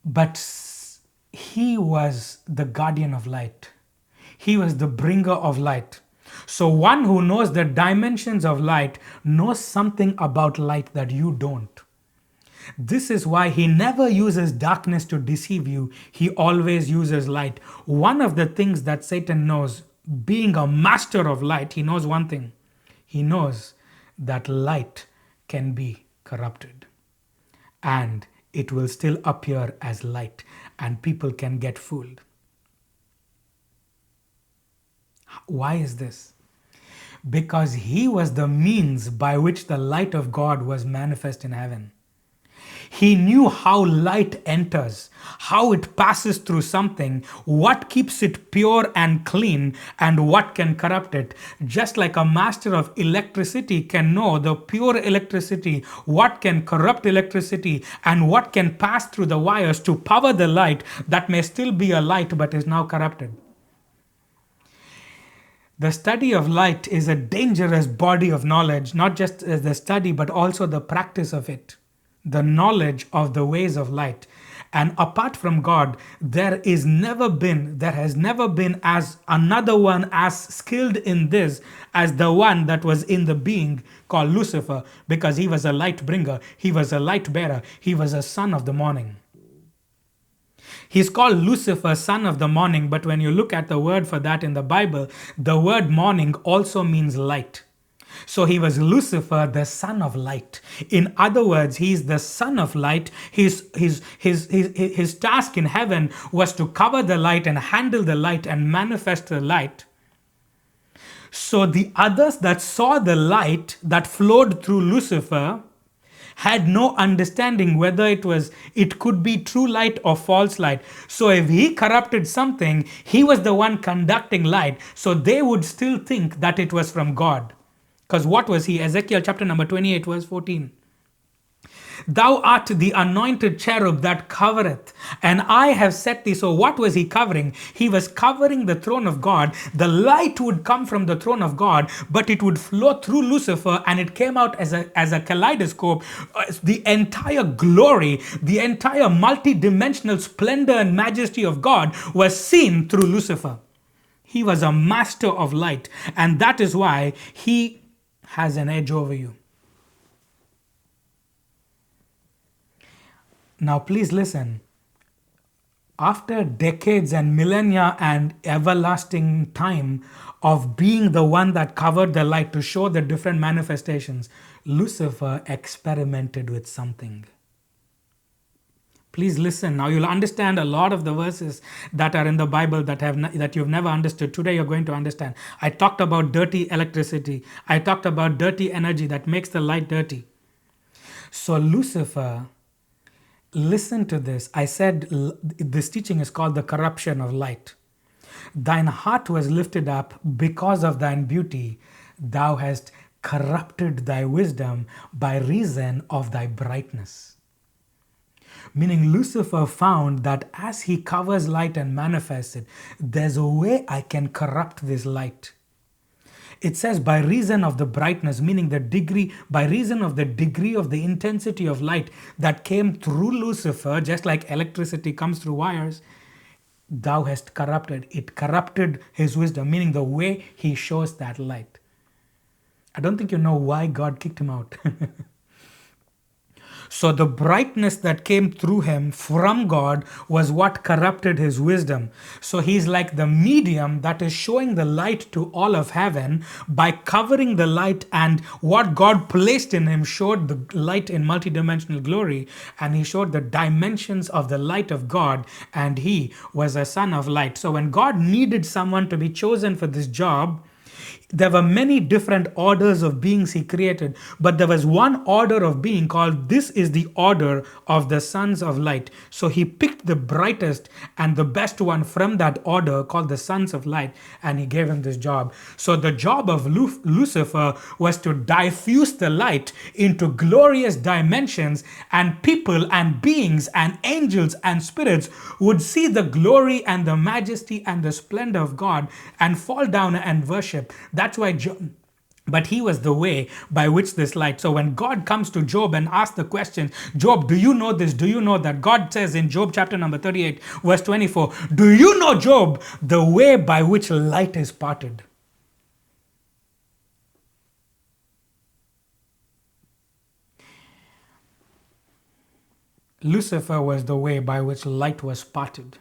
But he was the guardian of light. He was the bringer of light. So one who knows the dimensions of light knows something about light that you don't. This is why he never uses darkness to deceive you. He always uses light. One of the things that Satan knows, being a master of light, he knows one thing. He knows that light can be corrupted, and it will still appear as light, and people can get fooled. Why is this? Because he was the means by which the light of God was manifest in heaven. He knew how light enters, how it passes through something, what keeps it pure and clean, and what can corrupt it. Just like a master of electricity can know the pure electricity, what can corrupt electricity, and what can pass through the wires to power the light that may still be a light but is now corrupted. The study of light is a dangerous body of knowledge, not just as the study, but also the practice of it. The knowledge of the ways of light. And apart from God, there has never been as another one as skilled in this as the one that was in the being called Lucifer, because he was a light bringer, he was a light bearer, he was a son of the morning. He's called Lucifer, son of the morning, but when you look at the word for that in the Bible, the word morning also means light. So he was Lucifer, the son of light. In other words, he's the son of light. His task in heaven was to cover the light and handle the light and manifest the light. So the others that saw the light that flowed through Lucifer had no understanding whether it could be true light or false light. So if he corrupted something, he was the one conducting light. So they would still think that it was from God. Because what was he? Ezekiel chapter number 28 verse 14. Thou art the anointed cherub that covereth, and I have set thee. So what was he covering? He was covering the throne of God. The light would come from the throne of God, but it would flow through Lucifer, and it came out as a kaleidoscope. The entire glory, the entire multi-dimensional splendor and majesty of God was seen through Lucifer. He was a master of light, and that is why he has an edge over you. Now please listen. After decades and millennia and everlasting time of being the one that covered the light to show the different manifestations, Lucifer experimented with something. Please listen. Now you'll understand a lot of the verses that are in the Bible that you've never understood. Today you're going to understand. I talked about dirty electricity. I talked about dirty energy that makes the light dirty. So Lucifer, listen to this. I said this teaching is called the corruption of light. Thine heart was lifted up because of thine beauty. Thou hast corrupted thy wisdom by reason of thy brightness. Meaning Lucifer found that as he covers light and manifests it, there's a way I can corrupt this light. It says by reason of the brightness, meaning by reason of the degree of the intensity of light that came through Lucifer, just like electricity comes through wires, thou hast corrupted. It corrupted his wisdom, meaning the way he shows that light. I don't think you know why God kicked him out. So the brightness that came through him from God was what corrupted his wisdom. So he's like the medium that is showing the light to all of heaven by covering the light, and what God placed in him showed the light in multidimensional glory, and he showed the dimensions of the light of God, and he was a son of light. So when God needed someone to be chosen for this job, there were many different orders of beings he created, but there was one order of being called, this is the order of the sons of light. So he picked the brightest and the best one from that order called the sons of light, and he gave him this job. So the job of Lucifer was to diffuse the light into glorious dimensions, and people and beings and angels and spirits would see the glory and the majesty and the splendor of God and fall down and worship. That's why but he was the way by which this light. So when God comes to Job and asks the question, Job, do you know this? Do you know that? God says in Job chapter number 38, verse 24, do you know, Job, the way by which light is parted? Lucifer was the way by which light was parted.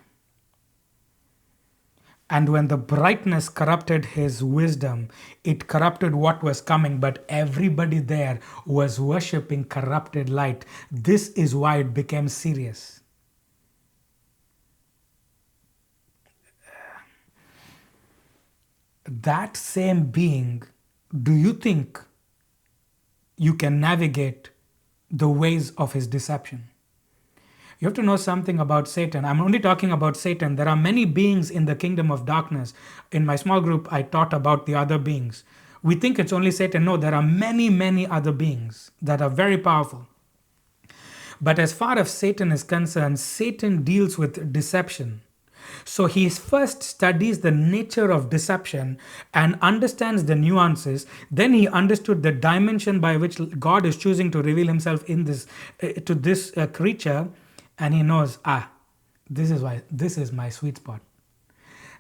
And when the brightness corrupted his wisdom, it corrupted what was coming, but everybody there was worshipping corrupted light. This is why it became serious. That same being, do you think you can navigate the ways of his deception? You have to know something about Satan. I'm only talking about Satan. There are many beings in the kingdom of darkness. In my small group, I taught about the other beings. We think it's only Satan. No, there are many, many other beings that are very powerful. But as far as Satan is concerned, Satan deals with deception. So he first studies the nature of deception and understands the nuances. Then he understood the dimension by which God is choosing to reveal himself in this to this creature. And he knows, this is my sweet spot.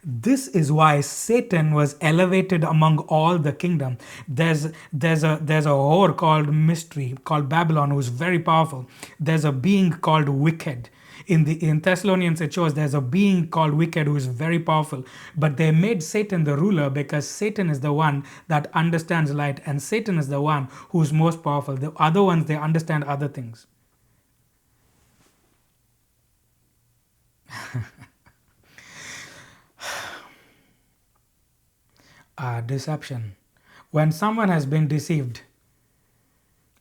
This is why Satan was elevated among all the kingdom. There's a whore called mystery, called Babylon, who's very powerful. There's a being called wicked. In Thessalonians it shows there's a being called wicked who is very powerful. But they made Satan the ruler because Satan is the one that understands light, and Satan is the one who's most powerful. The other ones, they understand other things. Deception. When someone has been deceived,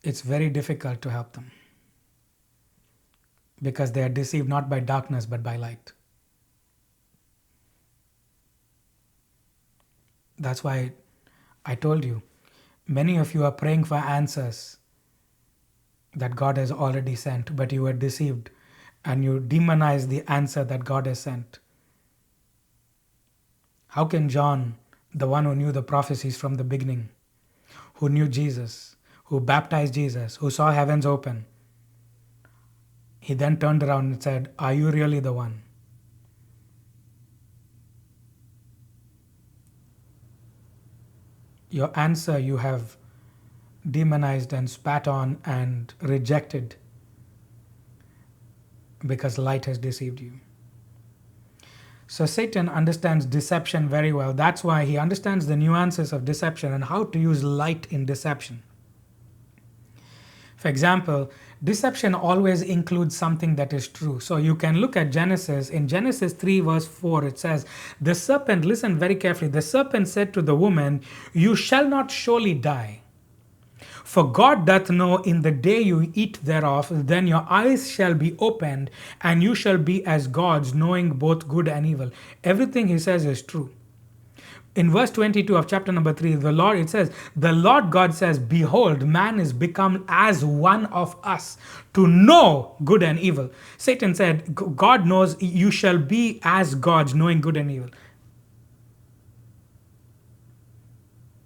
it's very difficult to help them because they are deceived not by darkness but by light. That's why I told you, many of you are praying for answers that God has already sent, but you were deceived and you demonize the answer that God has sent. How can John, the one who knew the prophecies from the beginning, who knew Jesus, who baptized Jesus, who saw heavens open, he then turned around and said, are you really the one? Your answer you have demonized and spat on and rejected because light has deceived you. So Satan understands deception very well. That's why he understands the nuances of deception and how to use light in deception. For example, deception always includes something that is true. So you can look at Genesis. In Genesis 3 verse 4, it says, the serpent, listen very carefully, the serpent said to the woman, you shall not surely die. For God doth know in the day you eat thereof, then your eyes shall be opened, and you shall be as gods, knowing both good and evil. Everything he says is true. In verse 22 of chapter number 3, it says, the Lord God says, behold, man is become as one of us to know good and evil. Satan said, God knows you shall be as gods, knowing good and evil.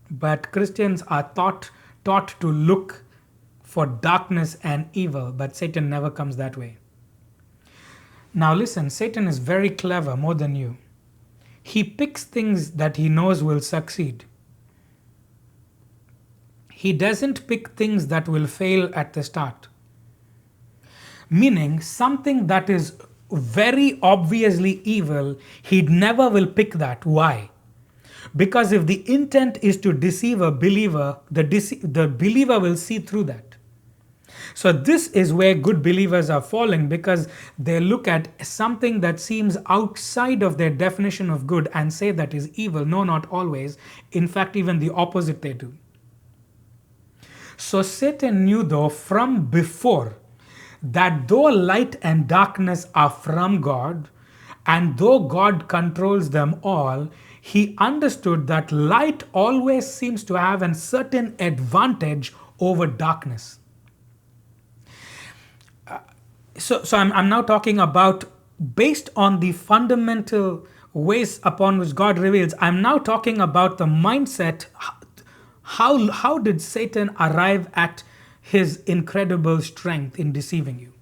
But Christians are taught to look for darkness and evil, but Satan never comes that way. Now listen, Satan is very clever, more than you. He picks things that he knows will succeed. He doesn't pick things that will fail at the start. Meaning something that is very obviously evil, he never will pick that. Why? Because if the intent is to deceive a believer, the believer will see through that. So this is where good believers are falling, because they look at something that seems outside of their definition of good and say that is evil. No, not always. In fact, even the opposite they do. So Satan knew, though, from before, that though light and darkness are from God, and though God controls them all, he understood that light always seems to have a certain advantage over darkness. So I'm now talking about, based on the fundamental ways upon which God reveals, I'm now talking about the mindset. How did Satan arrive at his incredible strength in deceiving you?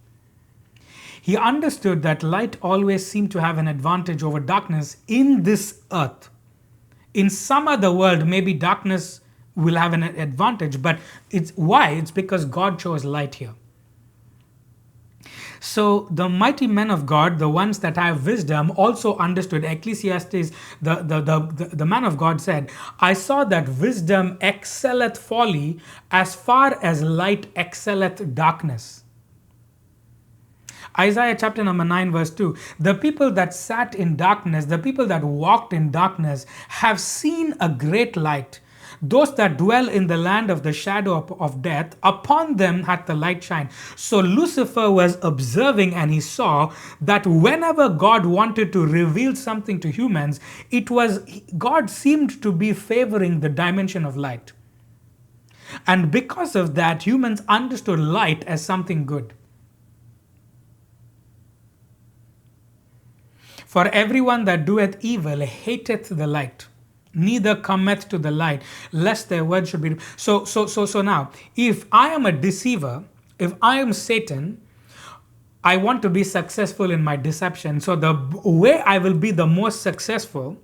He understood that light always seemed to have an advantage over darkness in this earth. In some other world, maybe darkness will have an advantage, but it's why? It's because God chose light here. So the mighty men of God, the ones that have wisdom, also understood. Ecclesiastes, the man of God said, I saw that wisdom excelleth folly as far as light excelleth darkness. Isaiah chapter number 9 verse 2, the people that sat in darkness, the people that walked in darkness have seen a great light. Those that dwell in the land of the shadow of death, upon them hath the light shine. So Lucifer was observing, and he saw that whenever God wanted to reveal something to humans, God seemed to be favoring the dimension of light. And because of that, humans understood light as something good. For everyone that doeth evil hateth the light, neither cometh to the light, lest their words should be. So now, if I am a deceiver, if I am Satan, I want to be successful in my deception. So the way I will be the most successful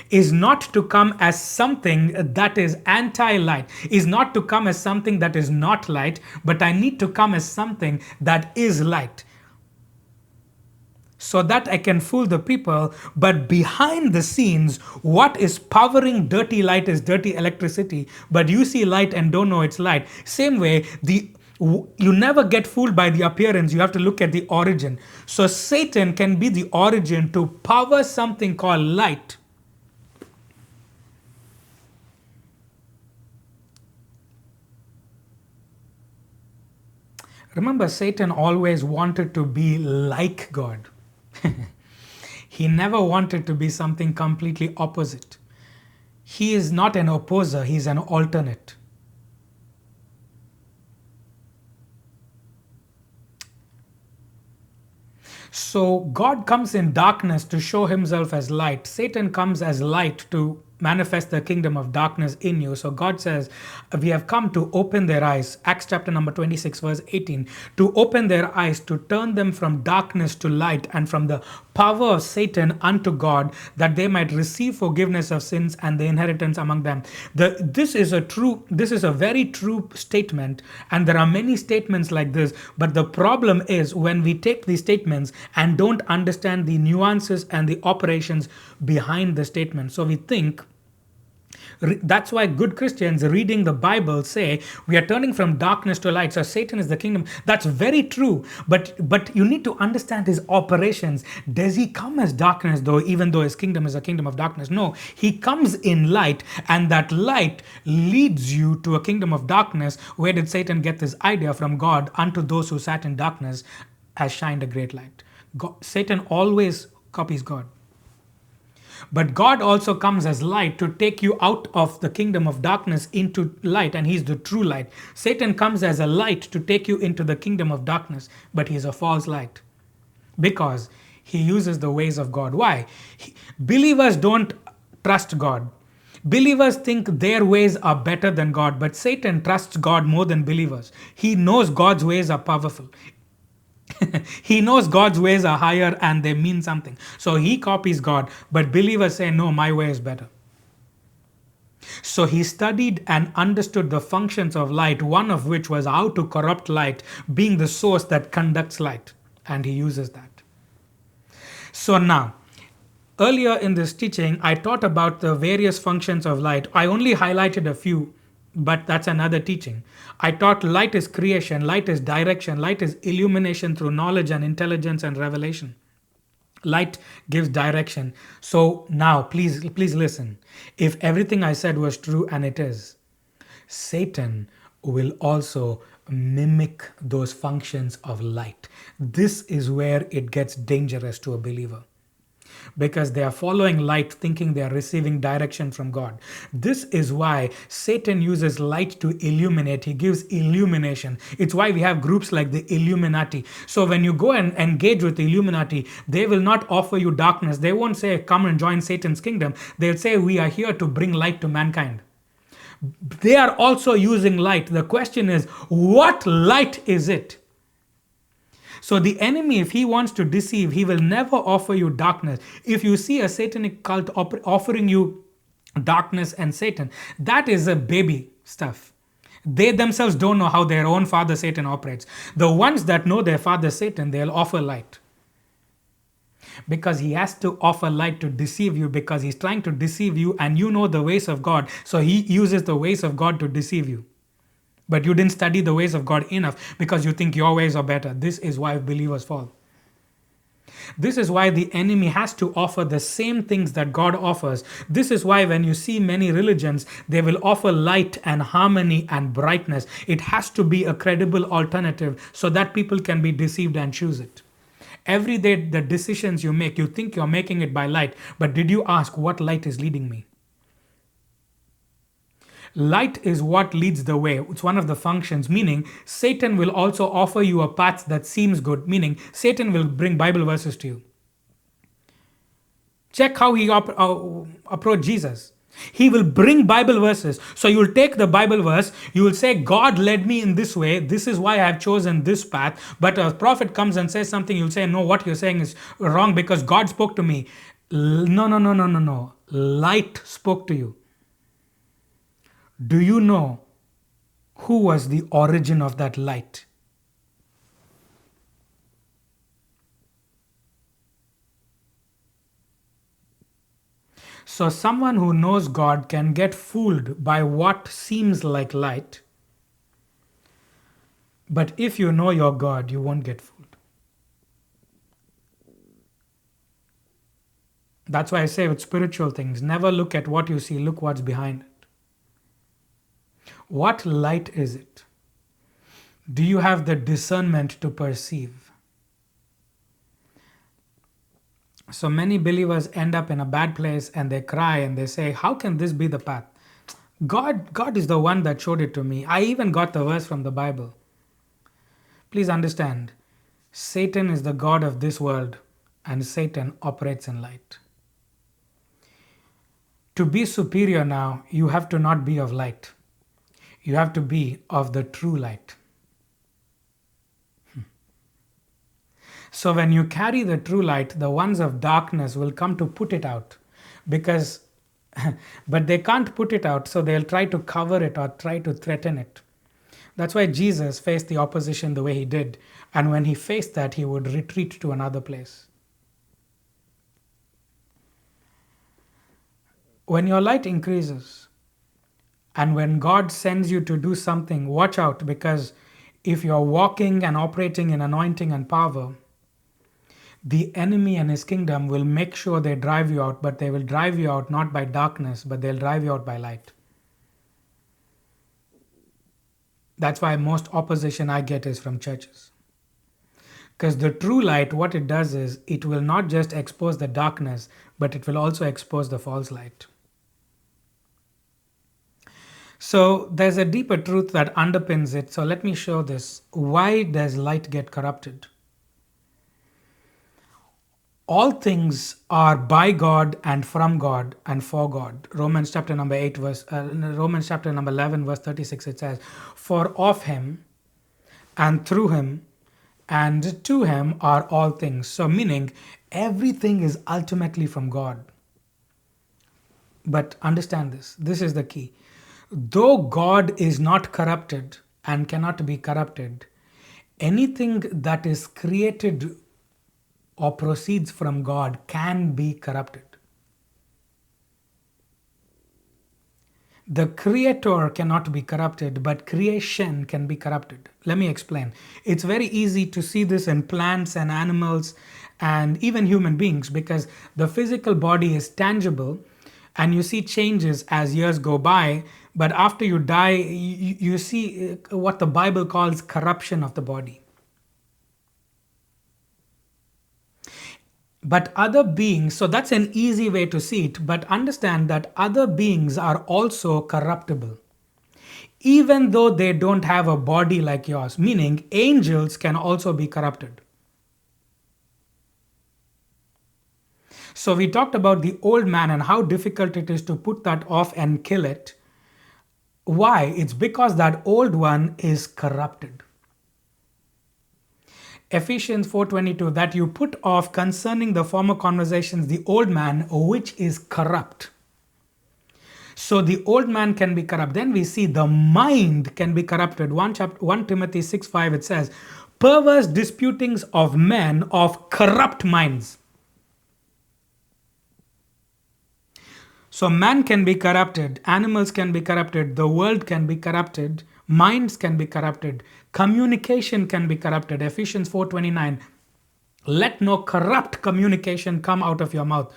is not to come as something that is anti-light, is not to come as something that is not light, but I need to come as something that is light, so that I can fool the people. But behind the scenes, what is powering dirty light is dirty electricity, but you see light and don't know it's light. Same way, you never get fooled by the appearance, you have to look at the origin. So Satan can be the origin to power something called light. Remember, Satan always wanted to be like God. He never wanted to be something completely opposite. He is not an opposer, he's an alternate. So God comes in darkness to show himself as light. Satan comes as light to manifest the kingdom of darkness in you. So God says, we have come to open their eyes. Acts chapter number 26 verse 18. To open their eyes, to turn them from darkness to light, and from the power of Satan unto God, that they might receive forgiveness of sins and the inheritance among them. This is a very true statement, and there are many statements like this. But the problem is when we take these statements and don't understand the nuances and the operations behind the statement. So we think, that's why good Christians reading the Bible say we are turning from darkness to light. So Satan is the kingdom. That's very true. But you need to understand his operations. Does he come as darkness, though, even though his kingdom is a kingdom of darkness? No, he comes in light, and that light leads you to a kingdom of darkness. Where did Satan get this idea from? God, unto those who sat in darkness has shined a great light. Satan always copies God. But God also comes as light to take you out of the kingdom of darkness into light, and he's the true light. Satan comes as a light to take you into the kingdom of darkness, but he's a false light because he uses the ways of God. Why? Believers don't trust God. Believers think their ways are better than God, but Satan trusts God more than believers. He knows God's ways are powerful. He knows God's ways are higher and they mean something. So he copies God, but believers say, no, my way is better. So he studied and understood the functions of light, one of which was how to corrupt light, being the source that conducts light. And he uses that. So now, earlier in this teaching, I taught about the various functions of light. I only highlighted a few, but that's another teaching. I taught light is creation, light is direction, light is illumination through knowledge and intelligence and revelation. Light gives direction. So now, please listen. If everything I said was true, and it is, Satan will also mimic those functions of light. This is where it gets dangerous to a believer, because they are following light thinking they are receiving direction from God. This is why Satan uses light to illuminate. He gives illumination. It's why we have groups like the Illuminati. So when you go and engage with the Illuminati, they will not offer you darkness. They won't say, come and join Satan's kingdom. They'll say, we are here to bring light to mankind. They are also using light. The question is, what light is it? So the enemy, if he wants to deceive, he will never offer you darkness. If you see a satanic cult offering you darkness and Satan, that is a baby stuff. They themselves don't know how their own father Satan operates. The ones that know their father Satan, they'll offer light. Because he has to offer light to deceive you, because he's trying to deceive you and you know the ways of God. So he uses the ways of God to deceive you. But you didn't study the ways of God enough because you think your ways are better. This is why believers fall. This is why the enemy has to offer the same things that God offers. This is why when you see many religions, they will offer light and harmony and brightness. It has to be a credible alternative so that people can be deceived and choose it. Every day, the decisions you make, you think you're making it by light, but did you ask what light is leading me? Light is what leads the way. It's one of the functions, meaning Satan will also offer you a path that seems good, meaning Satan will bring Bible verses to you. Check how he approached Jesus. He will bring Bible verses. So you'll take the Bible verse, you will say, God led me in this way. This is why I have chosen this path. But a prophet comes and says something, you'll say, no, what you're saying is wrong because God spoke to me. No. Light spoke to you. Do you know who was the origin of that light? So someone who knows God can get fooled by what seems like light. But if you know your God, you won't get fooled. That's why I say with spiritual things, never look at what you see, look what's behind it. What light is it? Do you have the discernment to perceive? So many believers end up in a bad place and they cry and they say, how can this be the path? God is the one that showed it to me. I even got the verse from the Bible. Please understand, Satan is the God of this world and Satan operates in light. To be superior now, you have to not be of light. You have to be of the true light. So when you carry the true light, the ones of darkness will come to put it out, but they can't put it out, so they'll try to cover it or try to threaten it. That's why Jesus faced the opposition the way he did, and when he faced that, he would retreat to another place. When your light increases, and when God sends you to do something, watch out, because if you're walking and operating in anointing and power, the enemy and his kingdom will make sure they drive you out, but they will drive you out not by darkness, but they'll drive you out by light. That's why most opposition I get is from churches. Because the true light, what it does is, it will not just expose the darkness, but it will also expose the false light. So there's a deeper truth that underpins it. So let me show this. Why does light get corrupted? All things are by God and from God and for God. Romans chapter number 11 verse 36, it says, for of him and through him and to him are all things. So meaning everything is ultimately from God. But understand this. This is the key. Though God is not corrupted and cannot be corrupted, anything that is created or proceeds from God can be corrupted. The creator cannot be corrupted, but creation can be corrupted. Let me explain. It's very easy to see this in plants and animals and even human beings because the physical body is tangible and you see changes as years go by. But after you die, you see what the Bible calls corruption of the body. But other beings, so that's an easy way to see it, but understand that other beings are also corruptible even though they don't have a body like yours, meaning angels can also be corrupted. So, we talked about the old man and how difficult it is to put that off and kill it. Why? It's because that old one is corrupted. Ephesians 4:22, that you put off concerning the former conversations the old man which is corrupt. So the old man can be corrupt. Then we see the mind can be corrupted. 1 Timothy 6:5 it says, perverse disputings of men of corrupt minds. So man can be corrupted, animals can be corrupted, the world can be corrupted, minds can be corrupted, communication can be corrupted. Ephesians 4:29, let no corrupt communication come out of your mouth.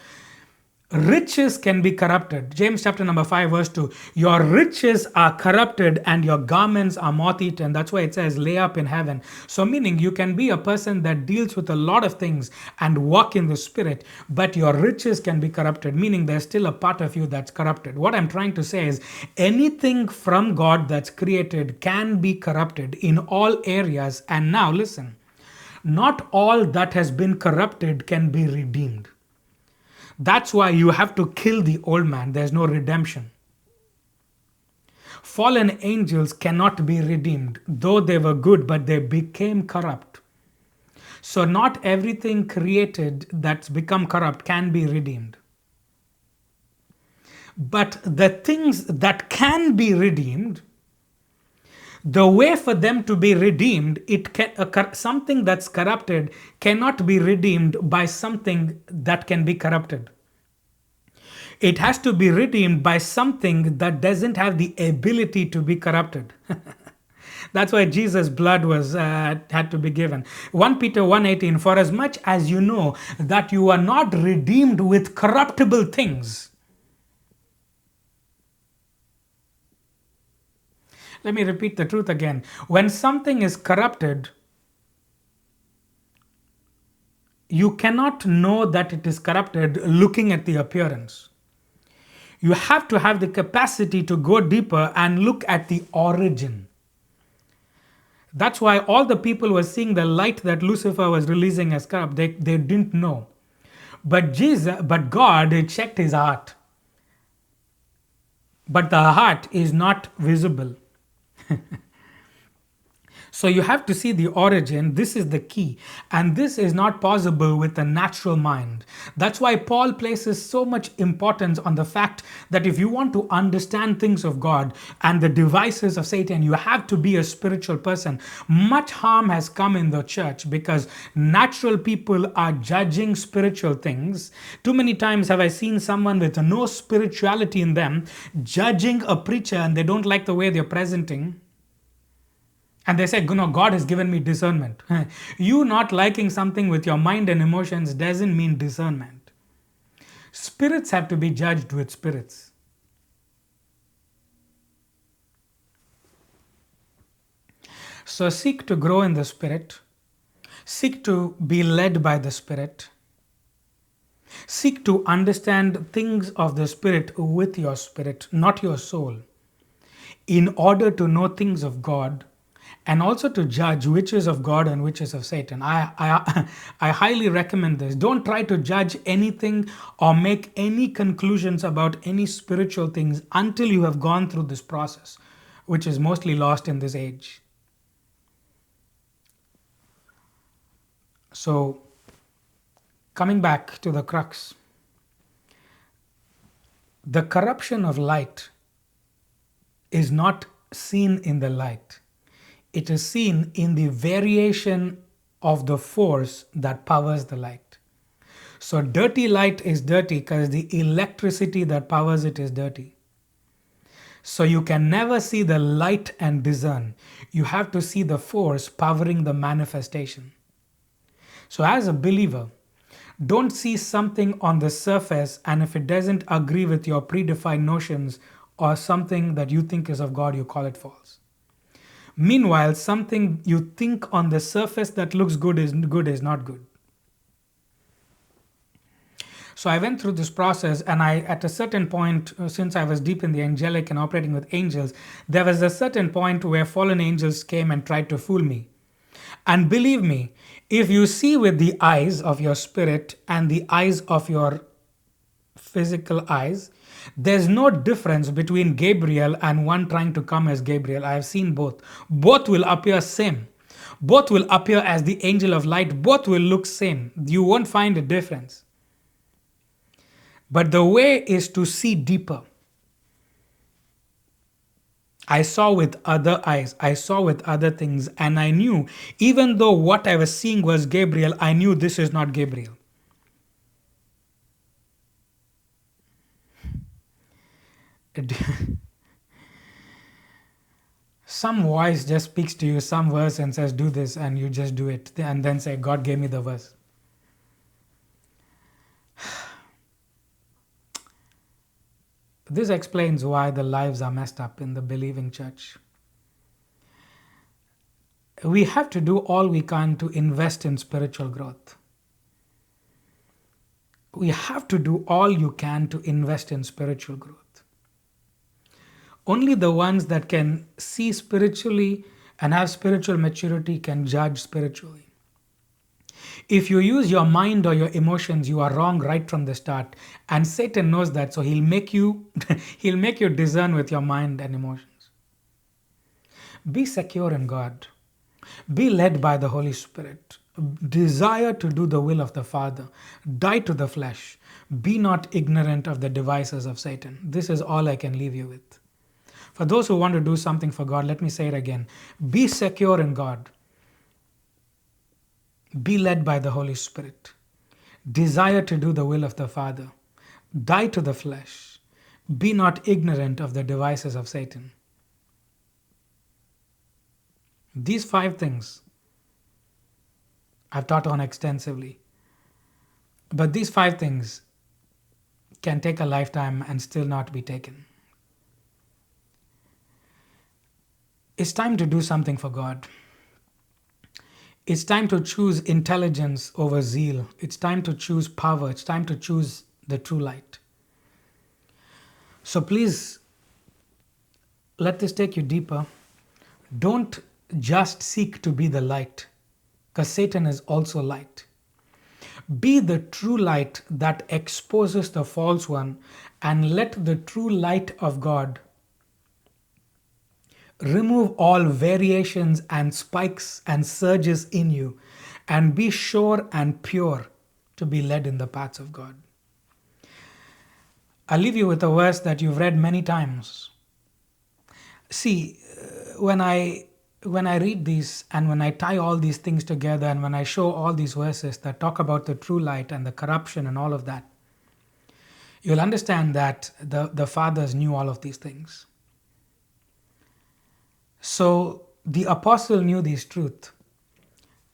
Riches can be corrupted. James chapter number 5 verse 2. Your riches are corrupted and your garments are moth eaten. That's why it says lay up in heaven. So meaning you can be a person that deals with a lot of things and walk in the spirit, but your riches can be corrupted, meaning there's still a part of you that's corrupted. What I'm trying to say is anything from God that's created can be corrupted in all areas. And now listen, not all that has been corrupted can be redeemed. That's why you have to kill the old man. There's no redemption. Fallen angels cannot be redeemed, though they were good, but they became corrupt. So, not everything created that's become corrupt can be redeemed. But the things that can be redeemed, the way for them to be redeemed, something that's corrupted cannot be redeemed by something that can be corrupted. It has to be redeemed by something that doesn't have the ability to be corrupted. That's why Jesus' blood was had to be given. 1 Peter 1:18, for as much as you know that you are not redeemed with corruptible things. Let me repeat the truth again. When something is corrupted, you cannot know that it is corrupted looking at the appearance. You have to have the capacity to go deeper and look at the origin. That's why all the people were seeing the light that Lucifer was releasing as corrupt. They didn't know. But God checked his heart. But the heart is not visible. So you have to see the origin. This is the key. And this is not possible with a natural mind. That's why Paul places so much importance on the fact that if you want to understand things of God and the devices of Satan, you have to be a spiritual person. Much harm has come in the church because natural people are judging spiritual things. Too many times have I seen someone with no spirituality in them judging a preacher and they don't like the way they're presenting. And they say, God has given me discernment. You not liking something with your mind and emotions doesn't mean discernment. Spirits have to be judged with spirits. So seek to grow in the spirit. Seek to be led by the spirit. Seek to understand things of the spirit with your spirit, not your soul, in order to know things of God and also to judge which is of God and which is of Satan. I highly recommend this. Don't try to judge anything or make any conclusions about any spiritual things until you have gone through this process, which is mostly lost in this age. So, coming back to the crux, The corruption of light is not seen in the light. It is seen in the variation of the force that powers the light. So dirty light is dirty because the electricity that powers it is dirty. So you can never see the light and discern. You have to see the force powering the manifestation. So as a believer, don't see something on the surface, and if it doesn't agree with your predefined notions or something that you think is of God, you call it false. Meanwhile, something you think on the surface that looks good is not good. So I went through this process, and at a certain point, since I was deep in the angelic and operating with angels, there was a certain point where fallen angels came and tried to fool me. And believe me, if you see with the eyes of your spirit and the eyes of your physical eyes, there's no difference between Gabriel and one trying to come as Gabriel. I have seen both. Both will appear same. Both will appear as the angel of light. Both will look same. You won't find a difference. But the way is to see deeper. I saw with other eyes, I saw with other things, and I knew, even though what I was seeing was Gabriel, I knew this is not Gabriel. Some voice just speaks to you some verse and says, do this, and you just do it, and then say, God gave me the verse. This explains why the lives are messed up in the believing church. We have to do all we can to invest in spiritual growth. We have to do all you can to invest in spiritual growth. Only the ones that can see spiritually and have spiritual maturity can judge spiritually. If you use your mind or your emotions, you are wrong right from the start. And Satan knows that, so he'll make you he'll make you discern with your mind and emotions. Be secure in God. Be led by the Holy Spirit. Desire to do the will of the Father. Die to the flesh. Be not ignorant of the devices of Satan. This is all I can leave you with. For those who want to do something for God, let me say it again. Be secure in God. Be led by the Holy Spirit. Desire to do the will of the Father. Die to the flesh. Be not ignorant of the devices of Satan. These 5 things I've taught on extensively. But these 5 things can take a lifetime and still not be taken. It's time to do something for God. It's time to choose intelligence over zeal. It's time to choose power. It's time to choose the true light. So please, let this take you deeper. Don't just seek to be the light, because Satan is also light. Be the true light that exposes the false one, and let the true light of God remove all variations and spikes and surges in you, and be sure and pure to be led in the paths of God. I'll leave you with a verse that you've read many times. See, when I read these and when I tie all these things together and when I show all these verses that talk about the true light and the corruption and all of that, you'll understand that the fathers knew all of these things. So the apostle knew this truth,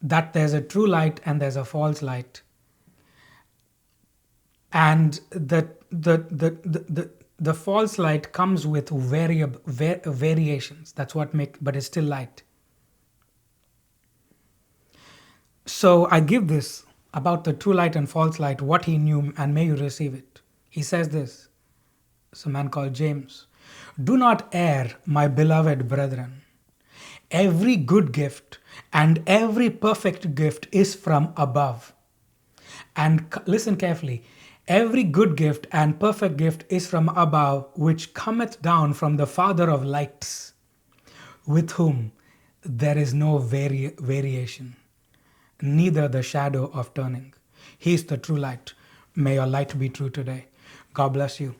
that there's a true light and there's a false light. And the false light comes with variations. That's what but it's still light. So I give this about the true light and false light, what he knew, and may you receive it. He says this. It's a man called James. Do not err, my beloved brethren. Every good gift and every perfect gift is from above. And listen carefully. Every good gift and perfect gift is from above, which cometh down from the Father of lights, with whom there is no variation, neither the shadow of turning. He is the true light. May your light be true today. God bless you.